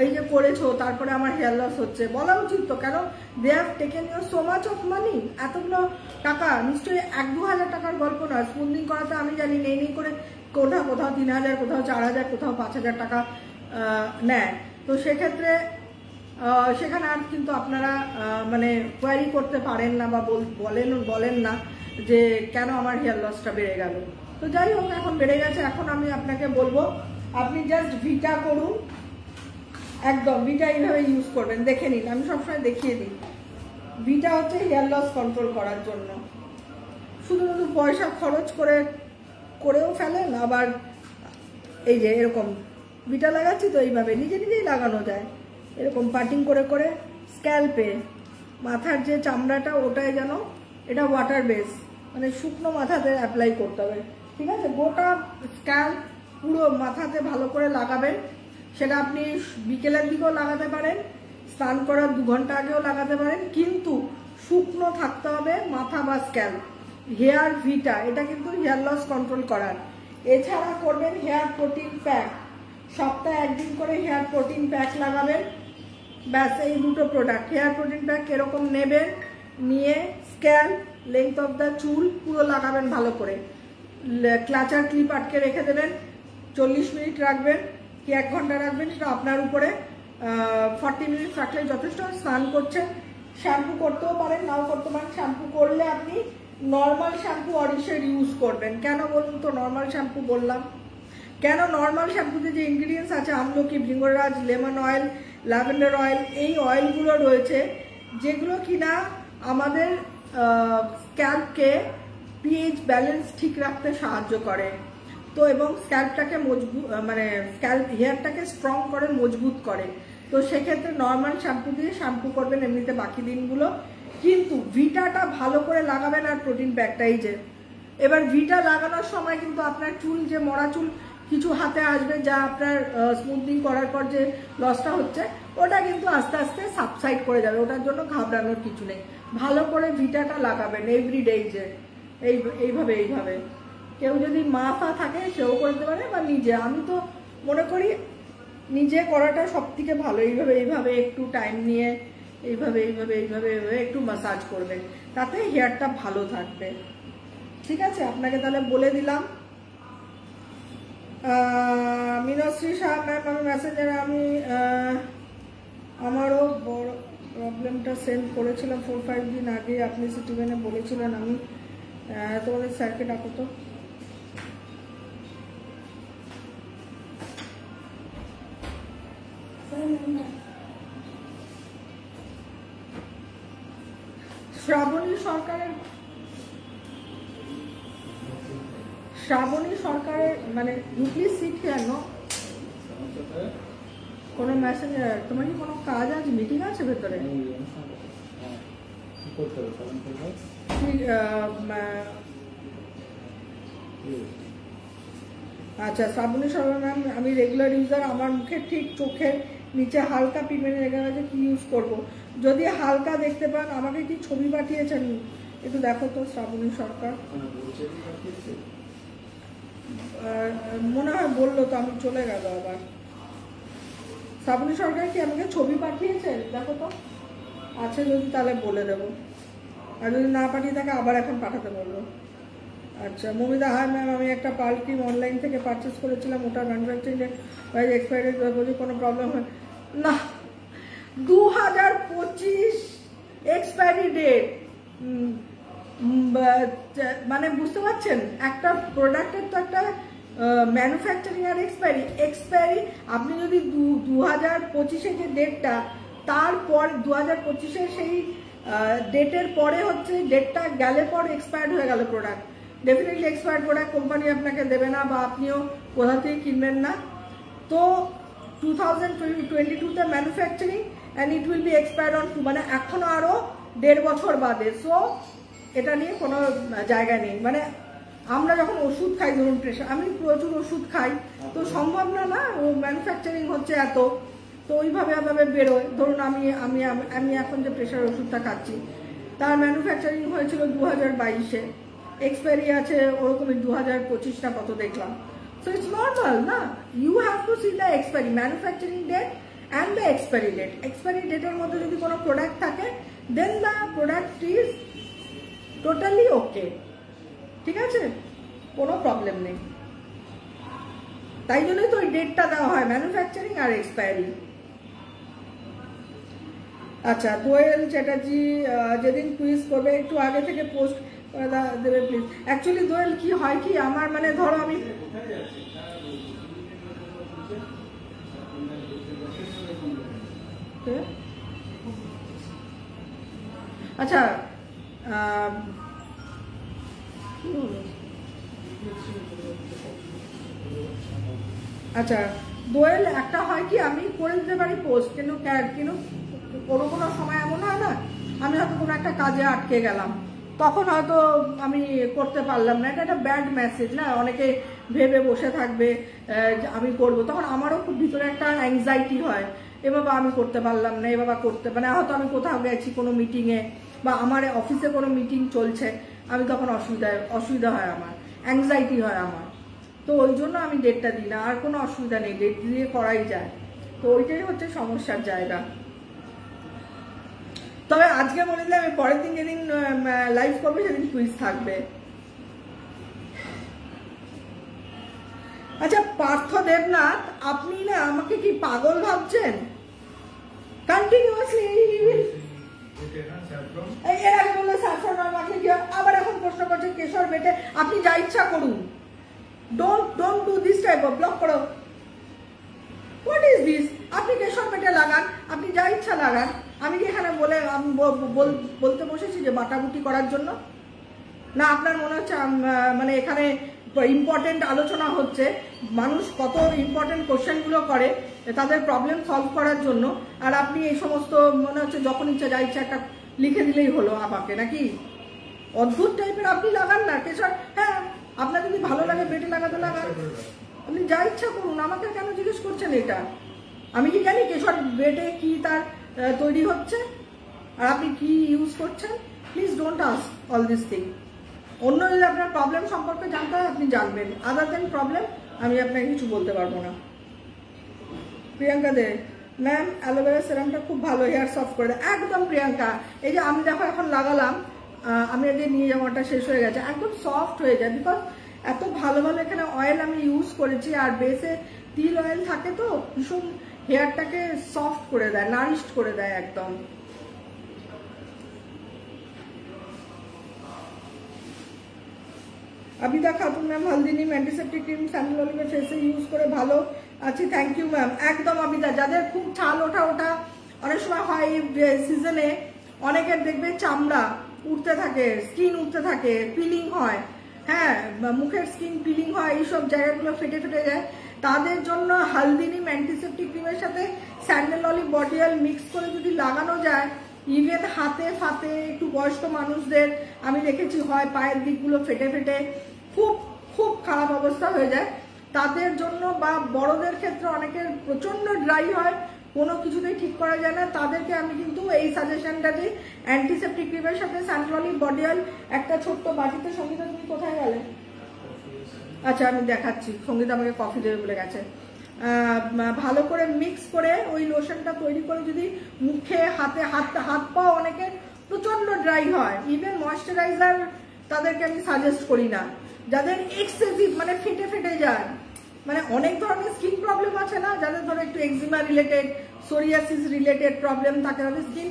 এই যে করেছো তারপরে আমার হেয়ার লস হচ্ছে? বলা উচিত তো, কেন they have taken your so much of money. এতগুলো টাকা নিশ্চয়ই 1-2 হাজার টাকার গল্প নয়। স্মুথনিং করাতে আমি জানি নেই করে কোথাও 3000, কোথাও 4000, কোথাও 5000 টাকা নেয়। তো সেক্ষেত্রে সেখানে আর কিন্তু আপনারা মানে কোয়ারি করতে পারেন না বা বলেন না যে কেন আমার হেয়ার লসটা বেড়ে গেল। তো যাই হোক, এখন বেড়ে গেছে। এখন আমি আপনাকে বলবো আপনি জাস্ট ভিটা করুন, একদম ভিটা এইভাবে ইউজ করবেন। দেখে নিন, আমি সবসময় দেখিয়ে দিই। ভিটা হচ্ছে হেয়ার লস কন্ট্রোল করার জন্য। শুধু পয়সা খরচ করেও ফেলেন, আবার এই যে এরকম ভিটা লাগাচ্ছি তো এইভাবে নিজেই লাগানো যায়। এরকম পাটিং করে স্ক্যাল্পে, মাথার যে চামড়াটা ওটাই যেন, এটা ওয়াটার বেস, মানে শুকনো মাথাতে অ্যাপ্লাই করতে হবে, ঠিক আছে? গোটা স্ক্যাল্প পুরো মাথাতে ভালো করে লাগাবেন। সেটা আপনি বিকেলের দিকেও লাগাতে পারেন, স্নান করার 2 ঘন্টা আগেও লাগাতে পারেন, কিন্তু শুকনো থাকতে হবে মাথা বা স্ক্যাল্প। হেয়ার ভিটা, এটা কিন্তু হেয়ার লস কন্ট্রোল করার। এছাড়া করবেন হেয়ার প্রোটিন প্যাক, সপ্তাহে 1 দিন করে হেয়ার প্রোটিন প্যাক লাগাবেন। ব্যাস, এই 2টো প্রোডাক্ট। হেয়ার প্রোটিন প্যাক এরকম নেবেন, নিয়ে স্ক্যাল্প, লেন্থ অফ দ্য চুল পুরো লাগাবেন ভালো করে। ক্লাচার ক্লিপ আটকে রেখে দেবেন, 40 মিনিট রাখবেন কি 1 ঘন্টা রাখবেন, সেটা আপনার উপরে। 40 মিনিট রাখলে যথেষ্ট। স্নান করছেন, শ্যাম্পু করতেও পারেন, নাও করতে পারেন। শ্যাম্পু করলে আপনি নর্মাল শ্যাম্পু অরিশের ইউজ করবেন। কেন বলুন তো নর্মাল শ্যাম্পু বললাম? কেন নর্মাল শ্যাম্পুতে যে ইনগ্রিডিয়েন্টস আছে আমলকি, bhringraj, lemon oil, lavender oil, এই অয়েলগুলো রয়েছে যেগুলো কিনা আমাদের স্ক্যাল্পকে পিএইচ ব্যালেন্স ঠিক রাখতে সাহায্য করে। তো এবং স্ক্যাল্পটাকে মজবুত মানে স্ক্যাল্প হেয়ারটাকে স্ট্রং করে, মজবুত করে। তো সেক্ষেত্রে নর্মাল শ্যাম্পু দিয়ে শ্যাম্পু করবেন এমনিতে বাকি দিনগুলো, কিন্তু ভিটাটা ভালো করে লাগাবেন। আর প্রোটিন প্যাকটাই যে এবার ভিটা লাগানোর সময় কিন্তু আপনার চুল যে মরা চুল কিছু হাতে আসবে, যা আপনার স্মুথনিং করার পর যে লসটা হচ্ছে ওটা কিন্তু আস্তে আস্তে সাবসাইড করে যাবে, ওটার জন্য ঘাবড়ানোর কিছু নেই। ভালো করে ভিটাটা লাগাবেন এভরিডে, যে এইভাবে কেউ যদি মা ফা থাকে সেও করতে পারে, বা নিজে, আমি তো মনে করি নিজে করাটা সব থেকে ভালো। এইভাবে একটু টাইম নিয়ে এইভাবে একটু ম্যাসাজ করবেন, তাতে হেয়ারটা ভালো থাকবে। ঠিক আছে, আপনাকে তাহলে বলে দিলাম। মিনশ্রী শাহ ম্যাম, আমি মেসেঞ্জারে আমারও বড় প্রবলেমটা সেন্ড করেছিলাম 4-5 দিন আগে, আপনি সিটিভেনে বলেছিলেন। আমি তোমাদের স্যারকে ডাকো তো। শ্রাবণী সরকারের মানে ইউপ্লিজ সিট কেন কোনো মেসেঞ্জার, তোমার কি কোনো কাজ আছে, মিটিং আছে ভেতরে? আচ্ছা, শ্রাবণী সরকার ম্যাম, আমি রেগুলার ইউজার, আমার মুখে ঠিক চোখের নিচে হালকা পিগমেন্ট লেগে গেছে, কি ইউজ করব? যদি হালকা দেখতে পান, আমাকে কি ছবি পাঠিয়েছেন একটু দেখো তো শ্রাবণী সরকার। মনে হয় বললো তো, আমি চলে গেল আবার। শ্রাবণী সরকার কি আমাকে ছবি পাঠিয়েছেন দেখো তো, আছে যদি তাহলে বলে দেবো, আর যদি না পাঠিয়ে থাকে আবার এখন পাঠাতে বলবো। আচ্ছা, মমিতা, হাই ম্যাম, আমি একটা পার্ল ক্রিম অনলাইন থেকে পারচেস করেছিলাম, ওটা ম্যানুফ্যাকচারিং ডেট এক্সপায়ারি বলি কোনো প্রবলেম হয় না? 2025 এক্সপায়ারি ডেট, মানে বুঝতে পারছেন, একটা প্রোডাক্টের তো একটা ম্যানুফ্যাকচারিং আর এক্সপায়ারি। আপনি যদি 2025-এর যে ডেটটা, তারপর 2025-এর সেই ডেটের পরে হচ্ছে ডেটটা গেলে পর এক্সপায়ার্ড হয়ে গেল product, definitely expired product company আপনাকে দেবে না, বা আপনিও কোথা থেকে কিনবেন না। তো 2022-তে manufacturing and it will be expired on 2, মানে এখনো আরো 1.5 বছর বাদে। সো এটা নিয়ে কোনো জায়গা নেই। মানে আমরা যখন ওষুধ খাই, ধরুন প্রেশার, আমি প্রচুর ওষুধ খাই, তো সম্ভব না ও ম্যানুফ্যাকচারিং হচ্ছে এত, তো ওইভাবে বেরোয়। ধরুন আমি এখন যে প্রেশার ওষুধটা খাচ্ছি, তার ম্যানুফ্যাকচারিং হয়েছিল 2022-এ, এক্সপায়ারি আছে ওরকমই 2025 না কত দেখলাম। সো ইটস নর্মাল না, you have to see the expiry, manufacturing date and the expiry date. Expiry ডেটের মধ্যে যদি কোনো প্রোডাক্ট থাকে, then the product is totally okay, ঠিক আছে, কোনো প্রবলেম নেই। তাই জন্যই তো ওই ডেটটা দেওয়া হয়, ম্যানুফ্যাকচারিং আর এক্সপায়ারি। আচ্ছা, দোয়েল চ্যাটার্জি, যেদিন কুইজ করবে একটু আগে থেকে পোস্ট করে দেবে প্লিজ। অ্যাকচুয়ালি দোয়েল কি হয় কি, আমার মানে ধরো আমি আচ্ছা আচ্ছা দোয়েল, একটা হয় কি, আমি করে দিতে পারি পোস্ট, কিন্তু কোনো কোনো সময় এমন হয় না, আমি হয়তো কোনো একটা কাজে আটকে গেলাম, তখন হয়তো আমি করতে পারলাম না। এটা একটা ব্যাড মেসেজ না, অনেকে ভেবে বসে থাকবে আমি করব, তখন আমারও খুব ভিতরে একটা অ্যাংজাইটি হয়, এ বাবা আমি করতে পারলাম না, এ বাবা করতে, মানে হয়তো আমি কোথাও গেছি কোনো মিটিংয়ে, বা আমার অফিসে কোনো মিটিং চলছে, আমি তখন অসুবিধা হয়, আমার অ্যাংজাইটি হয় আমার। তো ওই জন্য আমি ডেটটা দিই না, আর কোনো অসুবিধা নেই, ডেট দিয়ে করাই যায়। তো ওইটাই হচ্ছে সমস্যার জায়গা। তবে আজকে বলে দিলে আমি পরের দিন যেদিন লাইভ করবে সেদিন কুইজ থাকবে। আচ্ছা পার্থ দেবনাথ, আপনি না আমাকে কি পাগল ভাবছেন? কন্টিনিউয়াসলি এর আগে বললো স্যাফরন মাখলে কি, আবার এখন প্রশ্ন করছে কেশর বেটে, আপনি যা ইচ্ছা করুন, don't do this type of, block করো। What is this? আপনি কেশর বেটে লাগান, আপনি যা ইচ্ছা লাগান। আমি কি এখানে বলতে বসেছি যে বাটাবুটি করার জন্য? না আপনার মনে হচ্ছে মানে এখানে ইম্পর্টেন্ট আলোচনা হচ্ছে, মানুষ কত ইম্পর্টেন্ট কোশ্চেনগুলো করে তাদের প্রবলেম সলভ করার জন্য, আর আপনি এই সমস্ত মনে হচ্ছে যখন ইচ্ছা যা ইচ্ছা একটা লিখে দিলেই হলো আমাকে, নাকি? অদ্ভুত টাইপের। আপনি লাগান না কেশর, হ্যাঁ আপনার যদি ভালো লাগে বেটে লাগাতে লাগান, আপনি যা ইচ্ছা করুন, আমাকে কেন জিজ্ঞেস করছেন এটা? আমি কি জানি কেশর বেটে কি তার তৈরি হচ্ছে আর আপনি কি ইউজ করছেন? Please don't ask all this thing. অন্য যদি আপনার প্রবলেম সম্পর্কে জানতে হয় আপনি জানবেন, আদার দেন প্রবলেম আমি আপনাকে কিছু বলতে পারবো না। প্রিয়াঙ্কা দে, ম্যাম অ্যালোভেরা সেরামটা খুব ভালো, হেয়ার সফট করে দেয়। একদম প্রিয়াঙ্কা, এই যে আমি দেখো এখন লাগালাম, আমি আগে নিয়ে যাওয়াটা শেষ হয়ে গেছে, একদম সফট হয়ে যায়, বিকজ এত ভালো ভালো এখানে অয়েল আমি ইউজ করেছি, আর বেসে তিল অয়েল থাকে তো ভীষণ হেয়ারটাকে সফট করে দেয়, নারিশড করে দেয় একদম। अबिदा खातून मैम हल्दी नीम एंटीसेप्टिक क्रीम सैंडल অলিভের ফেসে ইউজ করে ভালো আছি, থ্যাংক ইউ ম্যাম। একদম আবিদা, যাদের খুব ছাল ওঠা অনেক সময় হয় সিজনে, অনেকের দেখবে চামড়া উঠতে থাকে, স্কিন উঠতে থাকে, পিলিং হয়, হ্যাঁ মুখের স্কিন পিলিং হয়, এইসব জায়গাগুলো ফেটে ফেটে যায়, তাদের জন্য হালদি নিম অ্যান্টিসেপ্টিক ক্রিমের সাথে sandal olive body oil mix করে যদি লাগানো যায়, ইভেন হাতে ফাতে একটু বয়স্ক মানুষদের আমি দেখেছি হয় পায়ের দিকগুলো ফেটে ফেটে খুব খুব খারাপ অবস্থা হয়ে যায়, তাদের জন্য বা বড়দের ক্ষেত্রে অনেকের প্রচন্ড ড্রাই হয়, কোনো কিছুতেই ঠিক করা যায় না, তাদেরকে আমি কিন্তু এই সাজেশনটা দিই, অ্যান্টিসেপ্টিক ক্রিমের সাথে স্যান্ডেল অলিভ বডি অয়েল একটা ছোট্ট বাটিতে। সঙ্গীতা তুমি কোথায় গেলে? আচ্ছা আমি দেখাচ্ছি, সঙ্গীতা আমাকে কফি দেবে বলে গেছে। ভালো করে মিক্স করে ওই লোশনটা তৈরি করে যদি মুখে হাতে হাত পা অনেকের প্রচন্ড ড্রাই হয়, ইভেন ময়েশ্চারাইজার তাদেরকে আমি সাজেস্ট করি না, যাদের এক্সেসিভ মানে ফেটে ফেটে যায়, মানে অনেক ধরনের স্কিন প্রবলেম আছে না, যাদের ধরো একটু এক্সিমা রিলেটেড সোরিয়াসিস রিলেটেড প্রবলেম থাকে, তাদের স্কিন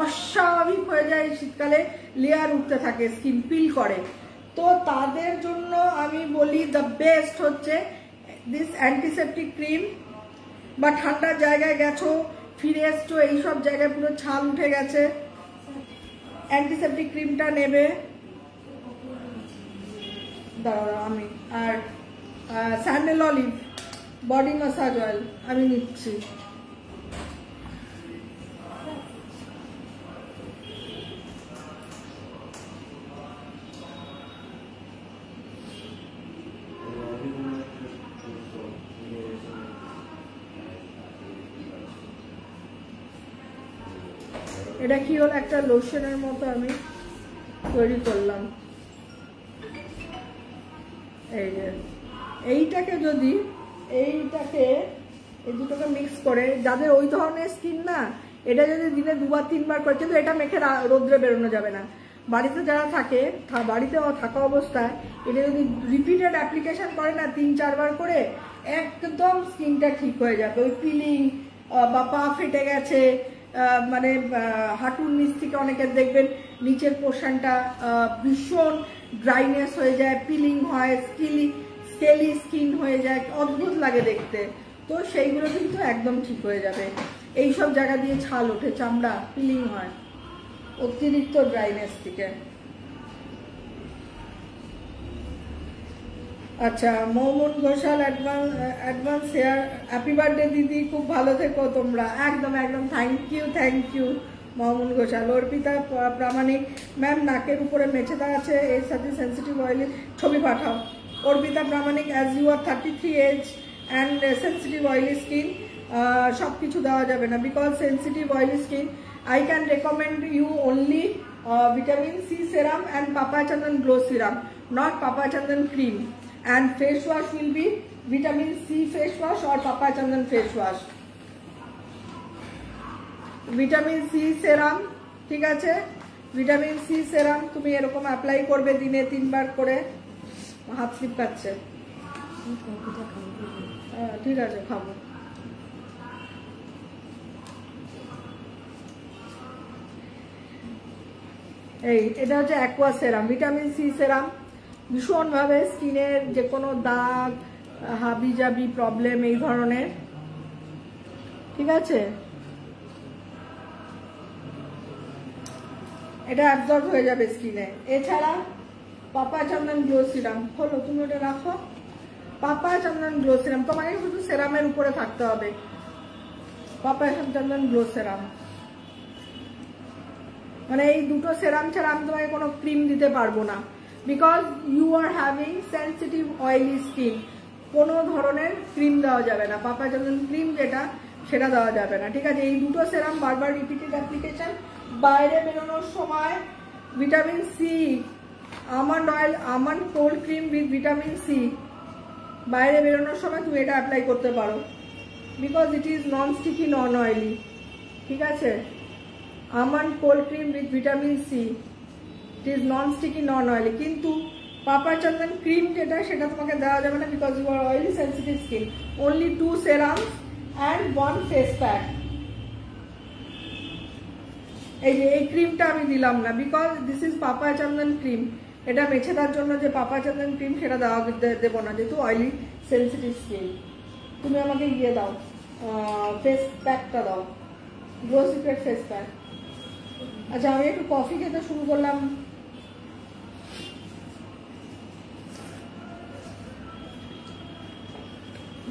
অস্বাভাবিক হয়ে যায়, শীতকালে লেয়ার উঠতে থাকে, স্কিন পিল করে, তো তাদের জন্য আমি বলি দ্য বেস্ট হচ্ছে দিস অ্যান্টিসেপ্টিক ক্রিম। বা ঠান্ডার জায়গায় গেছো, ফিরে এসছো, এইসব জায়গায় পুরো ছাল উঠে গেছে, অ্যান্টিসেপ্টিক ক্রিমটা নেবে, দাঁড়াও আমি, আর sandal olive body massage oil আমি নিচ্ছি। এটা কি হলো, একটা লোশনের মতো আমি তৈরি করলাম, এই যে এইটাকে যদি এই দুটোকে মিক্স করে, যাদের ওই ধরনের স্কিন না, এটা যদি দিনে 2 বার 3 বার করে, কিন্তু এটা মেখে রোদ্রে বেরোনো যাবে না, বাড়িতে যারা থাকে বাড়িতে থাকা অবস্থায় এটা যদি রিপিটেড অ্যাপ্লিকেশন করে না 3-4 বার করে, একদম স্কিনটা ঠিক হয়ে যাবে। ওই পিলিং বা পা ফেটে গেছে, মানে হাঁটুর নিচ থেকে অনেকের দেখবেন নিচের পোর্শনটা ভীষণ ড্রাইনেস হয়ে যায়, পিলিং হয়, স্কেলি স্কিন হয়ে যায়, অদ্ভুত লাগে দেখতে, তো সেইগুলো কিন্তু একদম ঠিক হয়ে যাবে। এইসব জায়গা দিয়ে ছাল ওঠে, চামড়া পিলিং হয় অতিরিক্ত ড্রাইনেস থেকে। আচ্ছা Mouman Ghoshal, advance here, happy birthday দিদি, খুব ভালো থেকো তোমরা। একদম একদম, thank you Mouman Ghoshal. Arpita Pramanik, ma'am নাকের উপরে মেছেদা আছে, এর সাথে সেন্সিটিভ অয়েলের ছবি পাঠাও। Arpita Pramanik, as you are 33 age and sensitive oily skin, সব কিছু দেওয়া যাবে না, because sensitive oily skin I can recommend you only vitamin C serum and Papa Chandan glow serum, not Papa Chandan cream. And face wash will be vitamin C face wash or Papa Chandan face wash. Vitamin C serum, ঠিক আছে, vitamin C সেরাম তুমি এরকম apply করবে দিনে 3 বার করে। হাত slip কাটছে, ঠিক আছে খাবো। এই এটা হচ্ছে অ্যাকোয়া সেরাম, ভিটামিন সি সেরাম। ভীষণভাবে স্কিনের যে কোনো দাগ, হাবি জাবি প্রবলেম এই ধরনের, ঠিক আছে, এটা অ্যাবজর্ব হয়ে যাবে স্কিনে। এছাড়া পাপা চন্দন গ্লো সিরাম হলো, তুমি ওটা রাখো। পাপা চন্দন গ্লো সিরাম তোমাকে শুধু সেরামের উপরে থাকতে হবে। পাপা চন্দন গ্লো সেরাম মানে এই দুটো সেরাম ছাড়া আমি তোমাকে কোনো ক্রিম দিতে পারবো না, because you are having sensitive oily skin. কোনো ধরনের ক্রিম দেওয়া যাবে না, পাপা চন্দন ক্রিম যেটা সেটা দেওয়া যাবে না, ঠিক আছে। এই দুটো সেরাম বারবার রিপিটেড অ্যাপ্লিকেশন। বাইরে বেরোনোর সময় vitamin C, almond oil, almond cold cream with vitamin C, বাইরে বেরোনোর সময় তুমি এটা অ্যাপ্লাই করতে পারো, because it is non sticky non oily, ঠিক আছে। Almond cold cream with vitamin C, it is non sticky non oily. কিন্তু পাপা চন্দন ক্রিম যেটা সেটা তোমাকে দেওয়া যাবে না, because you are oily sensitive skin. Only 2 serums and 1 face pack। এই যে এই ক্রিমটা আমি দিলাম না, because this is papa Chandan cream. এটা মেছেদার জন্য যে পাপা চন্দন ক্রিম সেটা দেবো না, যেহেতু অয়েলি সেন্সিটিভ স্কিন। তুমি আমাকে ইয়ে দাও, ফেস প্যাকটা দাও, গ্লো সিক্রেট ফেস প্যাক। আচ্ছা, আমি একটু কফি খেতে শুরু করলাম।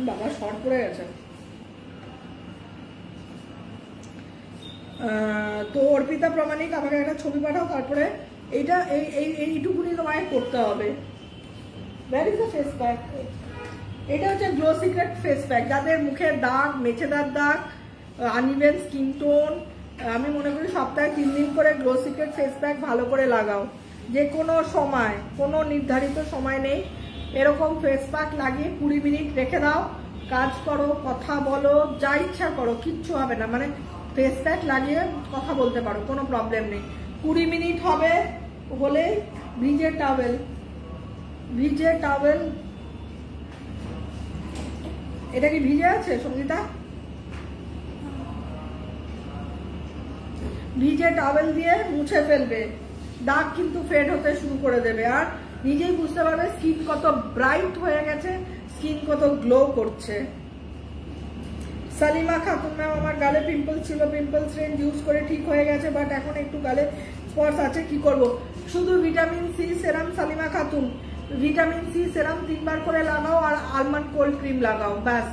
বাবা শর্ট পড়ে গেছে। তো অর্পিতা প্রামাণিক আমাকে একটা ছবি পাঠাও, তারপরে এইটা এইটুকুনি তোমায় করতে হবে। Where is the face pack? এটা হচ্ছে গ্লো সিক্রেট ফেস প্যাক। যাদের মুখের দাগ, মেছেদার দাগ, আনইভেন স্কিন টোন, আমি মনে করি সপ্তাহে 3 দিন করে গ্লো সিক্রেট ফেস প্যাক ভালো করে লাগাও। যে কোনো সময়, কোনো নির্ধারিত সময় নেই, এরকম ফেস প্যাক লাগিয়ে 20 মিনিট রেখে দাও, কাজ করো, কথা বলো, যা ইচ্ছা করো, কিচ্ছু হবে না। মানে ফেস প্যাক লাগিয়ে কথা বলতে পারো, কোনো প্রবলেম নেই। 20 মিনিট হবে হলে ভিজে টাওয়েল, এটা কি ভিজে আছে সঙ্গীতা? ভিজে টাওয়েল দিয়ে মুছে ফেলবে, দাগ কিন্তু ফেড হতে শুরু করে দেবে, আর নিজেই বুঝতে পারবে স্কিন কত ব্রাইট হয়ে গেছে, স্কিন কত গ্লো করছে। সালিমা খাতুন ম্যাম, আমার গালে পিম্পল ছিল, পিম্পলস রেঞ্জ ইউজ করে ঠিক হয়ে গেছে, বাট এখন একটু গালে স্পটস আছে, কি করব? শুধু vitamin C serum, Salima Khatun, vitamin C serum 3 বার করে লাগাও, আর আলমন্ড কোল্ড ক্রিম লাগাও, ব্যাস,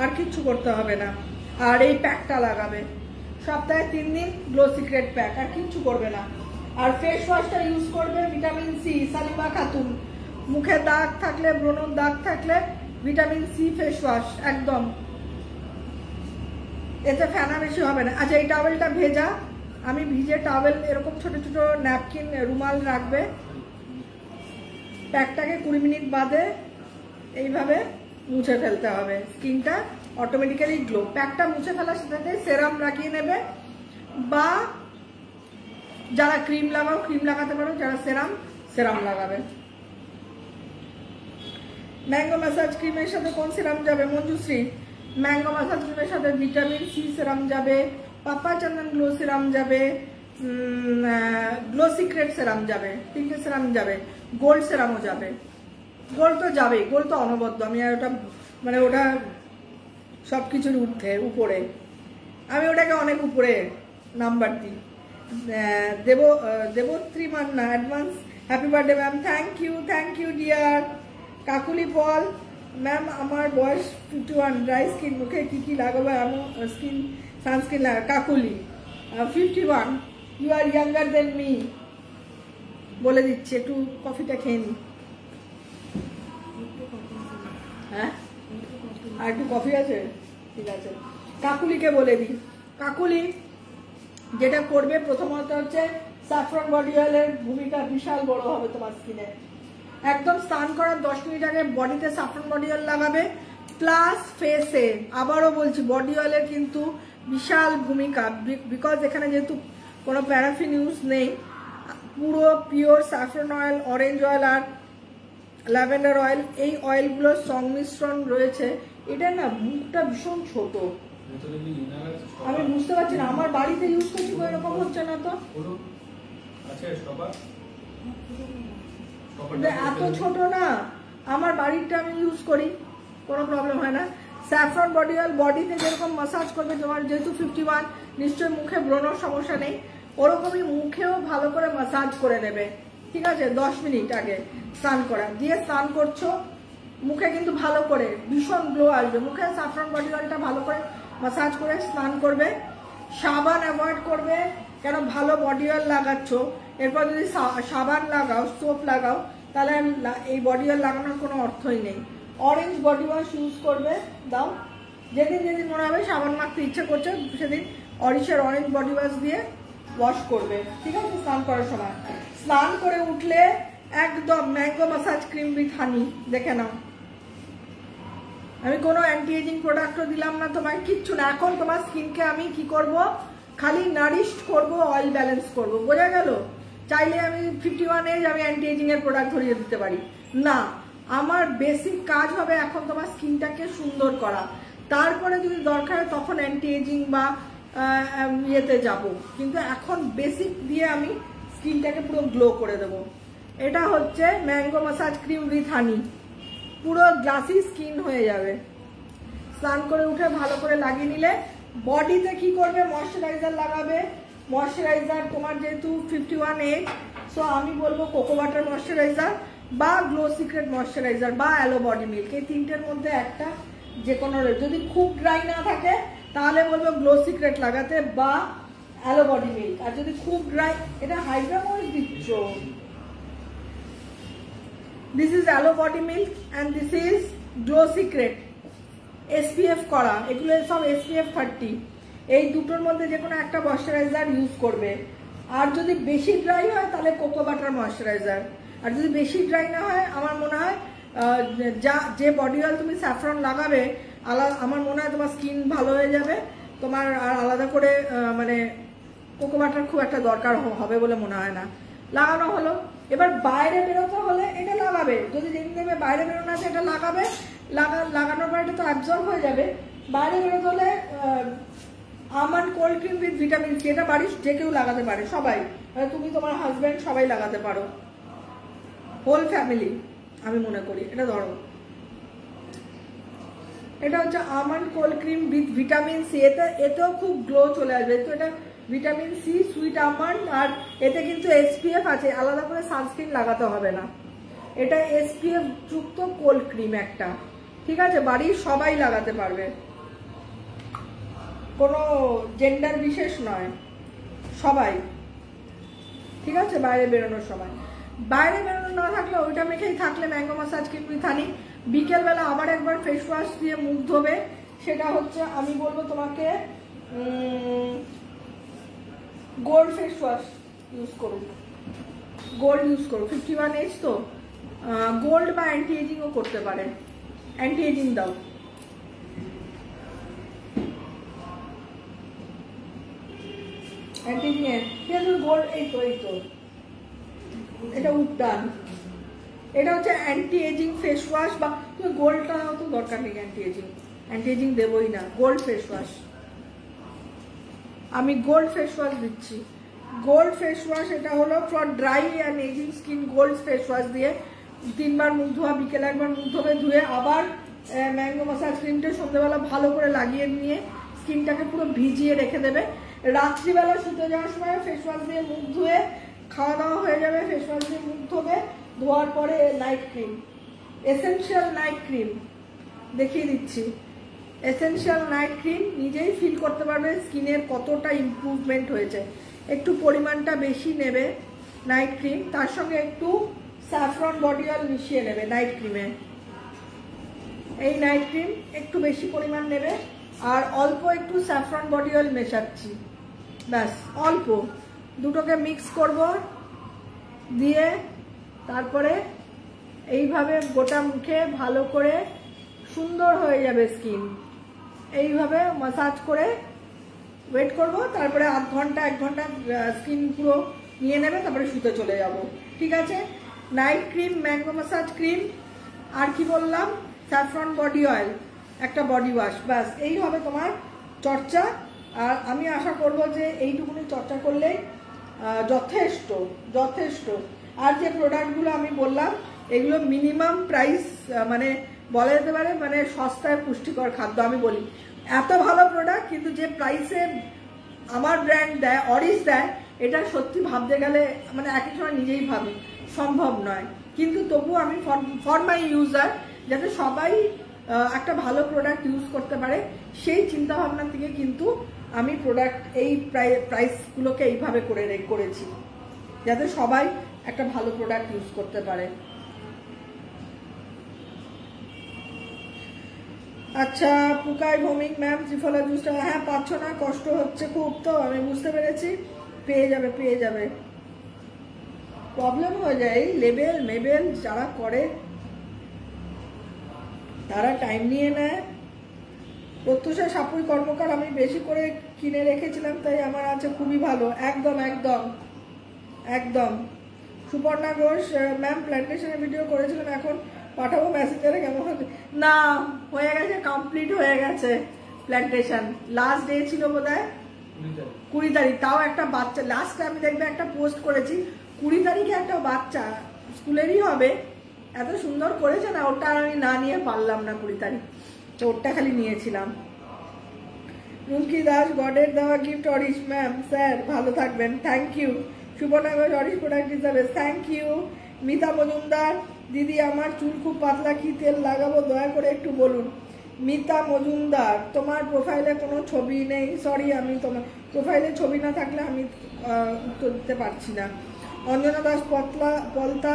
আর কিচ্ছু করতে হবে না। আর এই প্যাকটা লাগাবে সপ্তাহে 3 দিন, গ্লো সিক্রেট প্যাক, আর কিচ্ছু করবে না। আর ফেস ওয়াশটা ইউজ করবে ভিটামিন সি, সালিমা খাতুন। মুখে দাগ থাকলে, ব্রণর দাগ থাকলে ভিটামিন সি ফেস ওয়াশ একদম, এতে ফেনা বেশি হবে না। আচ্ছা, এই টাওয়েলটা ভেজা, আমি ভিজে টাওয়েল, এরকম ছোট ছোট ন্যাপকিন, রুমাল রাখবে, প্যাকটাকে 20 মিনিট বাদে এইভাবে মুছে ফেলতে হবে, স্কিনটা অটোমেটিক্যালি গ্লো। প্যাকটা মুছে ফেলার সাথে সেরাম লাগিয়ে নেবে, বা যারা ক্রিম লাগাও ক্রিম লাগাতে পারো, যারা সেরাম লাগাবে। ম্যাঙ্গো ম্যাসাজ ক্রিমের সাথে কোন সিরাম যাবে মঞ্জুশ্রী? ম্যাঙ্গো ম্যাসাজ ক্রিমের সাথে ভিটামিন সি সিরাম যাবে, পাপা চন্দন গ্লো সিরাম যাবে, গ্লো সিক্রেট সিরাম যাবে, 3টে সিরাম যাবে, গোল্ড সিরামও যাবে। গোল্ড তো যাবেই, গোল্ড তো অনবদ্য, আমি আর ওটা মানে ওটা সব কিছুর উপরে, আমি ওটাকে অনেক উপরে নাম্বার দিই। Debatri Manna, advance happy birthday ma'am. Thank you dear. Kakuli Paul ma'am, আমার বয়স 51, ড্রাই স্কিন, মুখে কি লাগাবো এমন স্কিন সানস্ক্রিন লাগা? Kakuli 51, you are younger than me. বলে দিচ্ছি, একটু কফিটা খেয়ে নি। হ্যাঁ, আর একটু কফি আছে, ঠিক আছে। কাকুলিকে বলে দিই, কাকুলি যেটা করবে প্রথমত হচ্ছে স্যাফরন বডি অয়েলের ভূমিকা বিশাল বড় হবে তোমার স্কিনে। একদম স্নান করার 10 মিনিট আগে বডিতে স্যাফরন বডি অয়েল লাগাবে, প্লাস ফেসে, আবারও বলছি, বডি অয়েলের কিন্তু বিশাল ভূমিকা, বিকজ এখানে যেহেতু কোনো প্যারাফিন ইউজ নেই, পুরো pure saffron oil, orange oil আর ল্যাভেন্ডার অয়েল, এই অয়েলগুলোর সংমিশ্রণ রয়েছে। এটা না মুখটা ভীষণ ছোট, আমি বুঝতে পারছি না, আমার বাড়িতে ইউজ করছি এরকম হচ্ছে না তো। এত ছোট না, আমার বাড়িটা আমি ইউজ করি, কোনো প্রবলেম হয় না। স্যাফরন বডি অয়েল বডিতে যেরকম মাসাজ করবে, তোমার যেহেতু 51 নিশ্চয়ই মুখে ব্রণর সমস্যা নেই, ওরকমই মুখেও ভালো করে মাসাজ করে নেবে, ঠিক আছে? 10 মিনিট আগে স্নান করা দিয়ে স্নান করছো, মুখে কিন্তু ভালো করে ভীষণ গ্লো আসবে মুখে। স্যাফরন বডি অয়েলটা ভালো করে মাসাজ করে স্নান করবে। সাবান অ্যাভয়েড করবে, কেন ভালো বডি অয়েল লাগাচ্ছ, এরপর যদি সাবান লাগাও, সোপ লাগাও, তাহলে এই বডি অয়েল লাগানোর কোনো অর্থই নেই। অরেঞ্জ বডি ওয়াশ ইউজ করবে, দাও যেদিন যেদিন মনে হবে সাবান মাখতে ইচ্ছে করছে সেদিন অরিশের অরেঞ্জ বডি ওয়াশ দিয়ে ওয়াশ করবে, ঠিক আছে? স্নান করার সময় স্নান করে উঠলে একদম ম্যাঙ্গো মাসাজ ক্রিম উইথ হানি দেখে নাও। আমি কোনো অ্যান্টি এজিং প্রোডাক্টও দিলাম না তোমায়, কিচ্ছু না। এখন তোমার স্কিনকে আমি কি করব, খালি নারিশড করব, অয়েল ব্যালেন্স করব, বোঝা গেল? চাইলে আমি 51 এজ আমি অ্যান্টি এজিং এর প্রোডাক্ট ধরিয়ে দিতে পারি না, আমার বেসিক কাজ হবে এখন তোমার স্কিনটাকে সুন্দর করা, তারপরে যদি দরকার হয় তখন অ্যান্টি এজিং বা ইয়েতে যাব, কিন্তু এখন বেসিক দিয়ে আমি স্কিনটাকে পুরো গ্লো করে দেব। এটা হচ্ছে ম্যাঙ্গো মাসাজ ক্রিম উইথ হানি, পুরো গ্লাসি স্কিন হয়ে যাবে। স্নান করে উঠে ভালো করে লাগিয়ে নিলে বডিতে কি করবে, ময়শ্চারাইজার লাগাবে। ময়শ্চারাইজার তোমার যেহেতু 51 এজ, সো আমি বলবো কোকো বাটার ময়শ্চারাইজার বা গ্লো সিক্রেট ময়শ্চারাইজার বা অ্যালো বডি মিল্ক, এই তিনটের মধ্যে একটা যে কোনো। যদি খুব ড্রাই না থাকে তাহলে বলবো গ্লো সিক্রেট লাগাতে বা অ্যালো বডি মিল্ক, আর যদি খুব ড্রাই, এটা হাইড্রা ময়েস দিচ্ছ, this is aloe body milk and this is glow secret SPF করা, এগুলো সব SPF 30, এই দুটোর মধ্যে যে কোনো একটা ময়শ্চারাইজার ইউজ করবে। আর যদি বেশি ড্রাই হয় তাহলে কোকো বাটার ময়শ্চারাইজার, আর যদি বেশি ড্রাই না হয় আমার মনে হয় যে বডি অয়েল তুমি স্যাফরন লাগাবে আমার মনে হয় তোমার স্কিন ভালো হয়ে যাবে, তোমার আর আলাদা করে মানে কোকো বাটার খুব একটা দরকার হবে বলে মনে হয় না। লাগানো হলো, এবার বাইরে বেরোতে হলে এটা লাগাবে, যদি যেদিন দেখবে বাইরে বেরোনো আছে এটা লাগাবে, লাগানোর পর এটা তো অ্যাবজর্ব হয়ে যাবে। বাইরে বেরোতে হলে almond cold cream with vitamin C, এটা বাড়ির যে কেউ লাগাতে পারে, সবাই, তুমি তোমার হাজব্যান্ড সবাই লাগাতে পারো, হোল ফ্যামিলি আমি মনে করি। এটা ধরো, এটা হচ্ছে almond cold cream with vitamin C, এতেও খুব গ্লো চলে আসবে। তো এটা ভিটামিন সি, সুইট আমন্ড, আর এতে কিন্তু SPF আছে, আলাদা করে সানস্ক্রিন লাগাতে হবে না। এটা SPF যুক্ত কোল্ড ক্রিম একটা, ঠিক আছে? বাড়ির সবাই লাগাতে পারবে, কোনো জেন্ডার বিশেষ নয়, সবাই, ঠিক আছে? বাইরে বেরোনোর সময়, বাইরে বেরোনো না থাকলে ওইটা মেখেই থাকলে ম্যাঙ্গো মাসাজ ক্রিম উইথ হানি। বিকেলবেলা আবার একবার ফেস ওয়াশ দিয়ে মুখ ধোবে, সেটা হচ্ছে আমি বলবো তোমাকে গোল্ড ফেস ওয়াশ ইউজ করুন, গোল্ড ইউজ করো, 51 এজ তো, গোল্ড বা অ্যান্টি এজিংও করতে পারে, অ্যান্টি এজিং দাও। অ্যান্টি এজিং গোল্ড, এই তো এটা উডান, এটা হচ্ছে অ্যান্টি এজিং ফেস ওয়াশ, বা তুমি গোল্ডটা তো দরকার নেই, অ্যান্টি এজিং দেবই না, গোল্ড ফেস ওয়াশ। আমি গোল্ড ফেস ওয়াশ দিচ্ছি, গোল্ড ফেস ওয়াশ, এটা হলো for dry and ageing skin. Gold face wash দিয়ে 3 বার মুখ ধোয়া, বিকেলে একবার মুখ ধোবে, ধুয়ে আবার ম্যাঙ্গো মাসাজ ক্রিমটা সন্ধ্যেবেলা ভালো করে লাগিয়ে নিয়ে স্কিনটাকে পুরো ভিজিয়ে রেখে দেবে। রাত্রিবেলা শুতে যাওয়ার সময় ফেস ওয়াশ দিয়ে মুখ ধুয়ে, খাওয়া দাওয়া হয়ে যাবে, ফেস ওয়াশ দিয়ে মুখ ধোবে, ধোয়ার পরে night cream, essential night cream দেখিয়ে দিচ্ছি। এসেনশিয়াল নাইট ক্রিম নিজেই ফিল করতে পারবে স্কিনের কতটা ইমপ্রুভমেন্ট হয়েছে। একটু পরিমাণটা বেশি নেবে নাইট ক্রিম, তার সঙ্গে একটু স্যাফরন বডি অয়েল মিশিয়ে নেবে নাইট ক্রিমে। এই নাইট ক্রিম একটু বেশি পরিমাণ নেবে, আর অল্প একটু স্যাফরন বডি অয়েল মেশাচ্ছি, ব্যাস অল্প, দুটোকে মিক্স করব, দিয়ে তারপরে এইভাবে গোটা মুখে ভালো করে সুন্দর হয়ে যাবে স্কিন। এইভাবে মাসাজ করে ওয়েট করব, তারপরে আধ ঘন্টা 1 ঘন্টা স্কিন পুরো নিয়ে নেবে, তারপরে শুতে চলে যাব, ঠিক আছে? Night cream, mango massage cream, আর কি বললাম, স্যাফরন বডি অয়েল, একটা বডি ওয়াশ, ব্যাস এই হবে তোমার চর্চা। আর আমি আশা করব যে এইটুকুনি চর্চা করলেই যথেষ্ট যথেষ্ট। আর যে প্রোডাক্টগুলো আমি বললাম এগুলো মিনিমাম প্রাইস, মানে বলা যেতে পারে মানে সস্তায় পুষ্টিকর খাদ্য। আমি বলি এত ভালো প্রোডাক্ট, কিন্তু যে প্রাইসে আমার ব্র্যান্ড দেয়, অরিস দেয়, এটা সত্যি ভাবতে গেলে মানে একই সময় নিজেই ভাবি সম্ভব নয়। কিন্তু তবুও আমি ফর মাই ইউজার, যাতে সবাই একটা ভালো প্রোডাক্ট ইউজ করতে পারে, সেই চিন্তা ভাবনা থেকে কিন্তু আমি প্রোডাক্ট এই প্রাইসগুলোকে এইভাবে করেছি, যাতে সবাই একটা ভালো প্রোডাক্ট ইউজ করতে পারে। আচ্ছা, পুকাই ভৌমিক ম্যাম ত্রিফলা জুসটা হ্যাঁ পাচ্ছ না, কষ্ট হচ্ছে খুব, তো আমি বুঝতে পেরেছি, পেয়ে যাবে। প্রবলেম হয়ে যায়, এই মেবেল যারা করে তারা টাইম নিয়ে নেয়। প্রত্যুষা সাপুই কর্মকার আমি বেশি করে কিনে রেখেছিলাম, তাই আমার আছে খুবই ভালো। একদম একদম একদম। সুপর্ণা ঘোষ ম্যাম প্ল্যান্টেশনের ভিডিও করেছিলাম, এখন পাঠাবো মেসেঞ্জারে, কেমন হবে? না, হয়ে গেছে, কমপ্লিট হয়ে গেছে প্ল্যান্টেশন। লাস্ট ডে ছিল বোধহয় 20 তারিখ। তাও একটা বাচ্চা, লাস্টে আমি দেখবে একটা পোস্ট করেছি 20 তারিখে একটা বাচ্চা, স্কুলেরই হবে, এত সুন্দর করেছে না, ওটা আমি না নিয়ে পারলাম না 20 তারিখ, তো ওটা খালি নিয়েছিলাম। রুলকি দাস গডের দেওয়া গিফট অরিশ ম্যাম, স্যার ভালো থাকবেন, থ্যাংক ইউ। সুবর্ণা ঘোষ অরিশ প্রোডাক্ট হিসাবে থ্যাংক ইউ। মিতা মজুমদার দিদি আমার চুল খুব পাতলা, কি তেল লাগাবো দয়া করে একটু বলুন। মিতা মজুমদার তোমার প্রোফাইলে কোনো ছবি নেই, সরি, আমি তোমার প্রোফাইলে ছবি না থাকলে আমি উত্তর দিতে পারছি না। অঞ্জনা দাস পলতা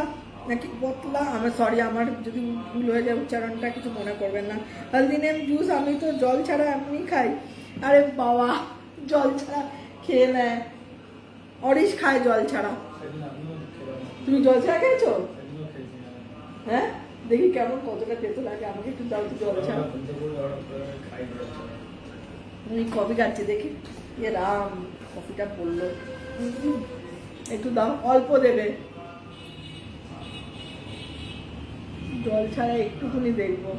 নাকি পতলা, আমার সরি, আমার যদি ভুল হয়ে যায় উচ্চারণটা কিছু মনে করবেন না। হলদিনেম জুস আমি তো জল ছাড়া এমনি খাই। আরে বাবা, জল ছাড়া খেয়ে নেয়, অরিশ খায় জল ছাড়া। তুমি জল ছাড়া খেয়েছো? হ্যাঁ, দেখি কেমন, কতটা তেতো লাগে, আমাকে একটু দাও তো জল ছাড়া। কফি খাচ্ছি দেখি, এ রাম, কফিটা পড়লো, একটু দাও, অল্প দেবে, জল ছাড়া একটুখানি দেখবো।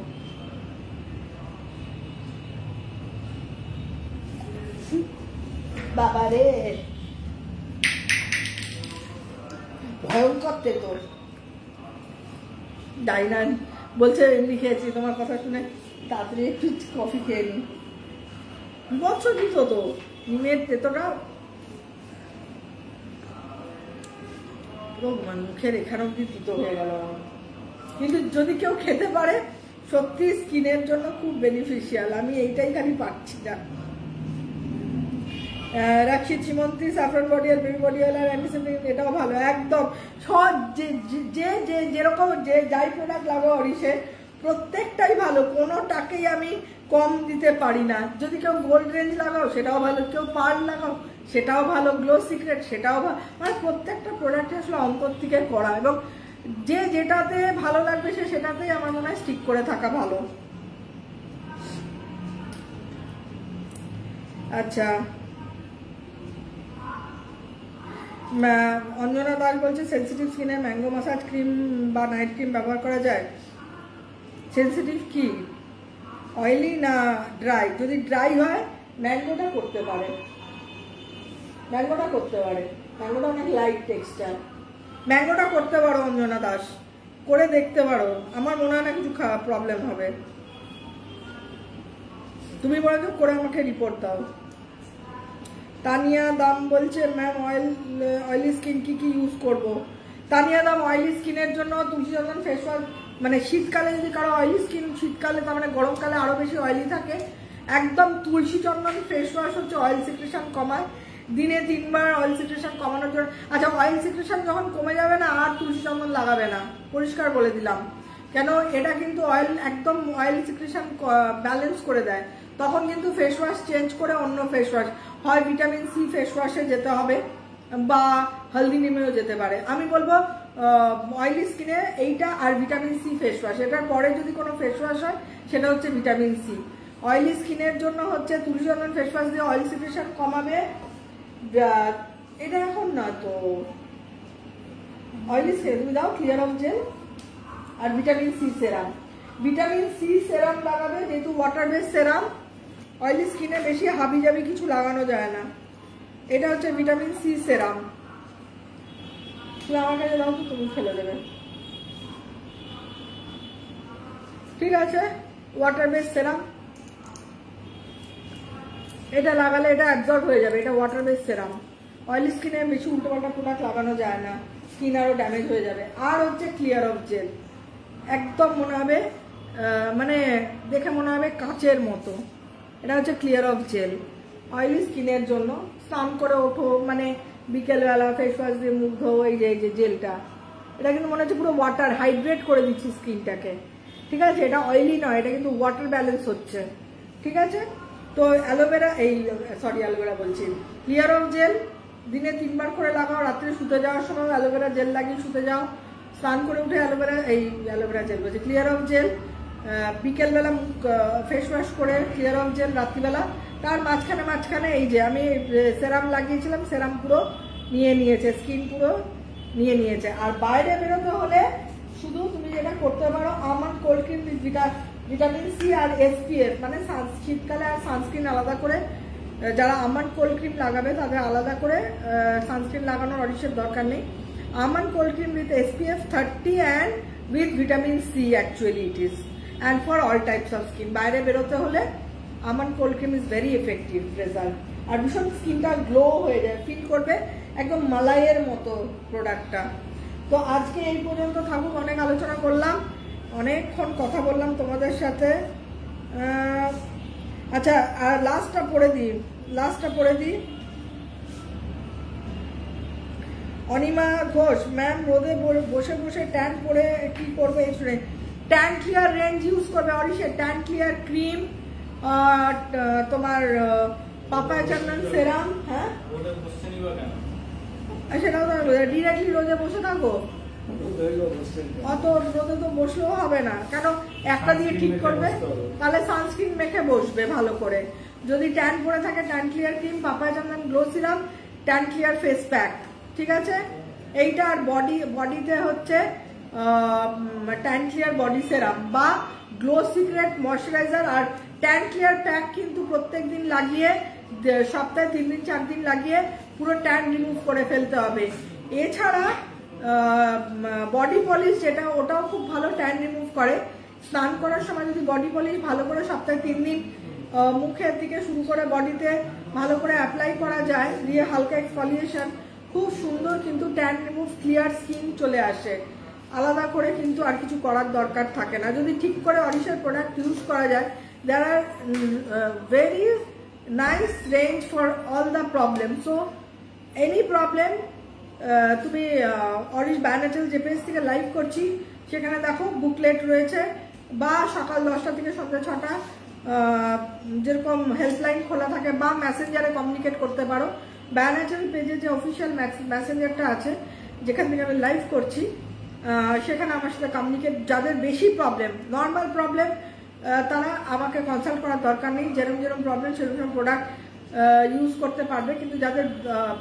বাবারে ভয়ঙ্কর তেতো। ডাইনান বলছে এমনি খেয়েছি, তোমার কথা শুনে তাড়াতাড়ি একটু কফি খেয়ে নি। বছর দিত তো নিমের তেতোটা মুখের এখানে অব্দি তিতো হয়ে গেল। কিন্তু যদি কেউ খেতে পারে, সত্যি স্কিনের জন্য খুব বেনিফিশিয়াল, আমি এইটাই খালি পাচ্ছি না। Rakshit Simanti saffron body oil, baby body oil আর অ্যান্টিসেপ্টিক, এটাও ভালো একদম। সব যে যেরকম যে যাই প্রোডাক্ট লাগাও অরিশে, প্রত্যেকটাই ভালো, কোনোটাকেই আমি কম দিতে পারি না। যদি কেউ গোল্ড রেঞ্জ লাগাও সেটাও ভালো, কেউ পার্ল লাগাও সেটাও ভালো, গ্লো সিক্রেট সেটাও ভালো, মানে প্রত্যেকটা প্রোডাক্ট আসলে অন্তর থেকে করা, এবং যে যেটাতে ভালো লাগবে সে সেটাতেই আমার মনে হয় স্টিক করে থাকা ভালো। আচ্ছা, অঞ্জনা দাস বলছে সেন্সিটিভ স্কিনে ম্যাঙ্গো মাসাজ ক্রিম বা নাইট ক্রিম ব্যবহার করা যায়। সেন্সিটিভ কি অয়েলি না ড্রাই? যদি ড্রাই হয় ম্যাঙ্গোটা করতে পারে, ম্যাঙ্গোটা অনেক লাইট টেক্সচার, ম্যাঙ্গোটা করতে পারো অঞ্জনা দাস, করে দেখতে পারো, আমার মনে হয় না কিছু প্রবলেম হবে। তুমি বলো করে আমাকে রিপোর্ট দাও। তানিয়া দাম বলছে ম্যাম অয়েলি স্কিন কি ইউজ করব। তানিয়া দাম অয়েলি স্কিনের জন্য তুলসী চন্দন ফেস ওয়াশ, মানে শীতকালে যদি কারো অয়েলি স্কিন, শীতকালে তার মানে গরমকালে আরো বেশি অয়েলি থাকে, একদম তুলসী চন্দন ফেস ওয়াশ হচ্ছে অয়েল সিক্রেশন কমায়, দিনে 3 বার অয়েল সিক্রেশন কমানোর জন্য। আচ্ছা, অয়েল সিক্রেশন যখন কমে যাবে না আর তুলসী চন্দন লাগাবে না, পরিষ্কার বলে দিলাম, কেন এটা কিন্তু অয়েল একদম অয়েল সিক্রেশন ব্যালেন্স করে দেয়। তখন কিন্তু ফেস ওয়াশ চেঞ্জ করে অন্য ফেস ওয়াশ, হয় ভিটামিন সি ফেস ওয়াশে যেতে হবে বা হলদি নিমেও যেতে পারে। আমি বলবো অয়েলি স্কিনে এইটা আর ভিটামিন সি ফেস ওয়াশ, এটার পরে যদি কোনো ফেস ওয়াশ হয় সেটা হচ্ছে ভিটামিন সি। অয়েলি স্কিনের জন্য হচ্ছে তুলসী চন্দন ফেস ওয়াশ দিয়ে অয়েল সিক্রেশন কমাবে, এটা এখন না তো অয়েলি স্কিন তুমি দাও ক্লিয়ার অফ জেল আর vitamin C serum. Vitamin C serum লাগাবে, যেহেতু ওয়াটার বেস সেরাম, অয়েলি স্কিনে বেশি হাবি জাবি কিছু লাগানো যায় না। এটা হচ্ছে ভিটামিন সি সেরাম, তুমি আমার কাছে দাও তো, তুমি ফেলে দেবে। ঠিক আছে, ওয়াটার বেস সেরাম, এটা লাগালে এটা অ্যাবজর্ব হয়ে যাবে। এটা ওয়াটার বেস সেরাম, অয়েলি স্কিনে বেশি উল্টোপাল্টা প্রোডাক্ট লাগানো যায় না, স্কিন আরও ড্যামেজ হয়ে যাবে। আর হচ্ছে ক্লিয়ার অফ জেল, একদম মনে হবে মানে দেখে মনে হবে কাঁচের মতো। এটা হচ্ছে ক্লিয়ার অফ জেল, অয়েলি স্কিনের জন্য। স্নান করে ওঠো, মানে বিকেলবেলা ফেস ওয়াশ দিয়ে মুখ ধো, এই যে জেলটা, এটা কিন্তু মনে হচ্ছে পুরো ওয়াটার হাইড্রেট করে দিচ্ছি স্কিনটাকে। ঠিক আছে, এটা অয়েলি নয়, এটা কিন্তু ওয়াটার ব্যালেন্স হচ্ছে। ঠিক আছে, তো অ্যালোভেরা, অ্যালোভেরা বলছি, ক্লিয়ার অফ জেল দিনে 3 বার করে লাগাও। রাত্রে শুতে যাওয়ার সময় অ্যালোভেরা জেল লাগিয়ে শুতে যাও। স্নান করে উঠে অ্যালোভেরা জেল বলছি, ক্লিয়ার অফ জেল। বিকেলবেলা মুখ ফেস ওয়াশ করে ক্লিয়ার অফ জেল রাত্রিবেলা। তার মাঝখানে এই যে আমি সেরাম লাগিয়েছিলাম, সেরাম পুরো নিয়েছে, স্কিন পুরো নিয়েছে। আর বাইরে বেরোতে হলে শুধু তুমি যেটা করতে পারো, almond cold cream vitamin C আর SPF, মানে শীতকালে আর সানস্ক্রিন আলাদা করে, যারা আমন্ড কোল্ড ক্রিম লাগাবে তাদের আলাদা করে সানস্ক্রিন লাগানোর অরিশের দরকার নেই। Almond cold cream with SPF 30 and with vitamin C actually it is, and for all types of skin. বাইরে বেরোতে হলে almond cold cream is very effective result. আর ভীষণ স্কিনটা গ্লো হয়ে যায়, ফিল করবে একদম মালাইয়ের মতো প্রোডাক্টটা। তো আজকে এই পর্যন্ত থাকুক, অনেক আলোচনা করলাম, অনেকক্ষণ কথা বললাম তোমাদের সাথে। আচ্ছা, আর লাস্টটা পড়ে দিই। অনিমা ঘোষ ম্যাম, রোদে বসে ট্যান পরে কি করবে? ট্যান ক্লিয়ার রেঞ্জ ইউজ করবে অরিশে, ট্যান ক্লিয়ার ক্রিম, তোমার পাপায়া চন্দন সেরাম। হ্যাঁ, সেটাও তো ডিরেক্টলি রোদে বসে থাকো, অত রোদে তো বসলেও হবে না। কেন, একটা দিয়ে ঠিক করবে, তাহলে সানস্ক্রিন মেখে বসবে ভালো করে। যদি ট্যান পরে থাকে, tan clear cream, papaya chandan glow serum, tan clear face pack. ঠিক আছে, এইটা। আর বডিতে হচ্ছে ট্যান ক্লিয়ার বডি সেরাম বা গ্লো সিক্রেট ময়শ্চারাইজার। আর ট্যান ক্লিয়ার প্যাক কিন্তু প্রত্যেক দিন লাগিয়ে, সপ্তাহে 3 দিন 4 দিন লাগিয়ে পুরো ট্যান রিমুভ করে ফেলতে হবে। এছাড়া বডি পলিশ, যেটা ওটাও খুব ভালো ট্যান রিমুভ করে। স্নান করার সময় যদি বডি পলিশ ভালো করে সপ্তাহে 3 দিন মুখের থেকে শুরু করে বডিতে ভালো করে অ্যাপ্লাই করা যায়, দিয়ে হালকা এক্সফলিয়েশন, খুব সুন্দর কিন্তু ট্যান রিমুভ ক্লিয়ার স্কিন চলে আসে। আলাদা করে কিন্তু আর কিছু করার দরকার থাকে না, যদি ঠিক করে অরিশের প্রোডাক্ট ইউজ করা যায়। There are very nice range for all the problem. So any problem তুমি অরিশ বায়োনেটেল যে পেজ থেকে লাইভ করছি সেখানে দেখো বুকলেট রয়েছে, বা সকাল 10টা থেকে সন্ধ্যা 6টা যেরকম হেল্পলাইন খোলা থাকে, বা মেসেঞ্জারে কমিউনিকেট করতে পারো। বায়োনেটেল পেজে যে অফিসিয়াল মেসেঞ্জারটা আছে, যেখান থেকে আমি লাইভ করছি, সেখানে আমার সাথে কমিউনিকেট, যাদের বেশি প্রবলেম, নর্মাল প্রবলেম, তারা আমাকে কনসাল্ট করার দরকার নেই। যেরকম প্রবলেম সেরকম প্রোডাক্ট ইউজ করতে পারবে। কিন্তু যাদের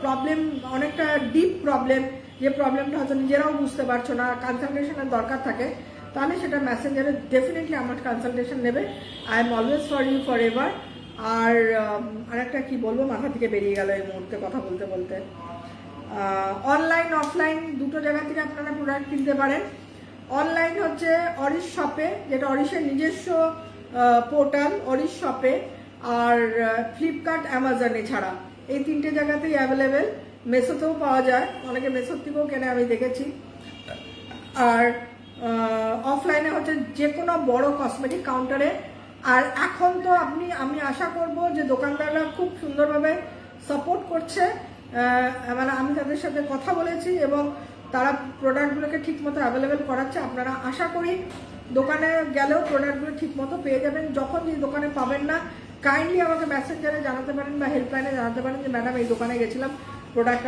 প্রবলেম অনেকটা ডিপ প্রবলেম, যে প্রবলেমটা হয়তো নিজেরাও বুঝতে পারছো না, কনসালটেশনের দরকার থাকে, তাহলে সেটা মেসেঞ্জারে ডেফিনেটলি আমার কনসালটেশন নেবে। I am always for you for ever. আর আরেকটা কি বলবো, মাথা থেকে বেরিয়ে গেল এই মুহূর্তে কথা বলতে বলতে। অনলাইন অফলাইন দুটো জায়গা থেকে আপনারা প্রোডাক্ট কিনতে পারেন। অনলাইন হচ্ছে অরিশ শপে, যেটা অরিশের নিজস্ব পোর্টাল, অরিশ শপে। আর ফ্লিপকার্ট, অ্যামাজনে ছাড়া এই 3টে জায়গাতেই অ্যাভেলেবেল। মেসোতেও পাওয়া যায়, অনেকে মেসোর থেকেও কেনে, আমি দেখেছি। আর অফলাইনে হচ্ছে যে কোনো বড় কসমেটিক কাউন্টারে। আর এখন তো আমি আশা করব যে দোকানদাররা খুব সুন্দরভাবে সাপোর্ট করছে, মানে আমি তাদের সাথে কথা বলেছি এবং তারা প্রোডাক্টগুলোকে ঠিক মতো অ্যাভেলেবেল করাচ্ছে। আপনারা আশা করি দোকানে গেলেও প্রোডাক্টগুলো ঠিক মতো পেয়ে যাবেন। যখন যে দোকানে পাবেন না, কাইন্ডলি আমাকে মেসেঞ্জারে জানাতে পারেন বা হেল্পলাইনে জানাতে পারেন যে ম্যাডাম এই দোকানে গেছিলাম,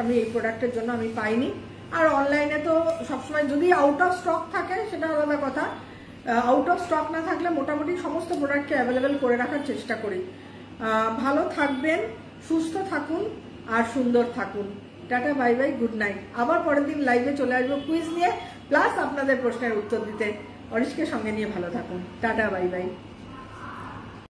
আমি এই প্রোডাক্টের জন্য আমি পাইনি। আর অনলাইনে তো সবসময় যদি আউট অফ স্টক থাকে সেটা আলাদা কথা, আউট অফ স্টক না থাকলে মোটামুটি সমস্ত প্রোডাক্টকে অ্যাভেলেবেল করে রাখার চেষ্টা করি। ভালো থাকবেন, সুস্থ থাকুন আর সুন্দর থাকুন। Tata, bye bye, good night. আবার পরের দিন লাইভে চলে আসবো কুইজ নিয়ে, প্লাস আপনাদের প্রশ্নের উত্তর দিতে। অরিশকে সঙ্গে নিয়ে ভালো থাকুন। Tata, bye bye.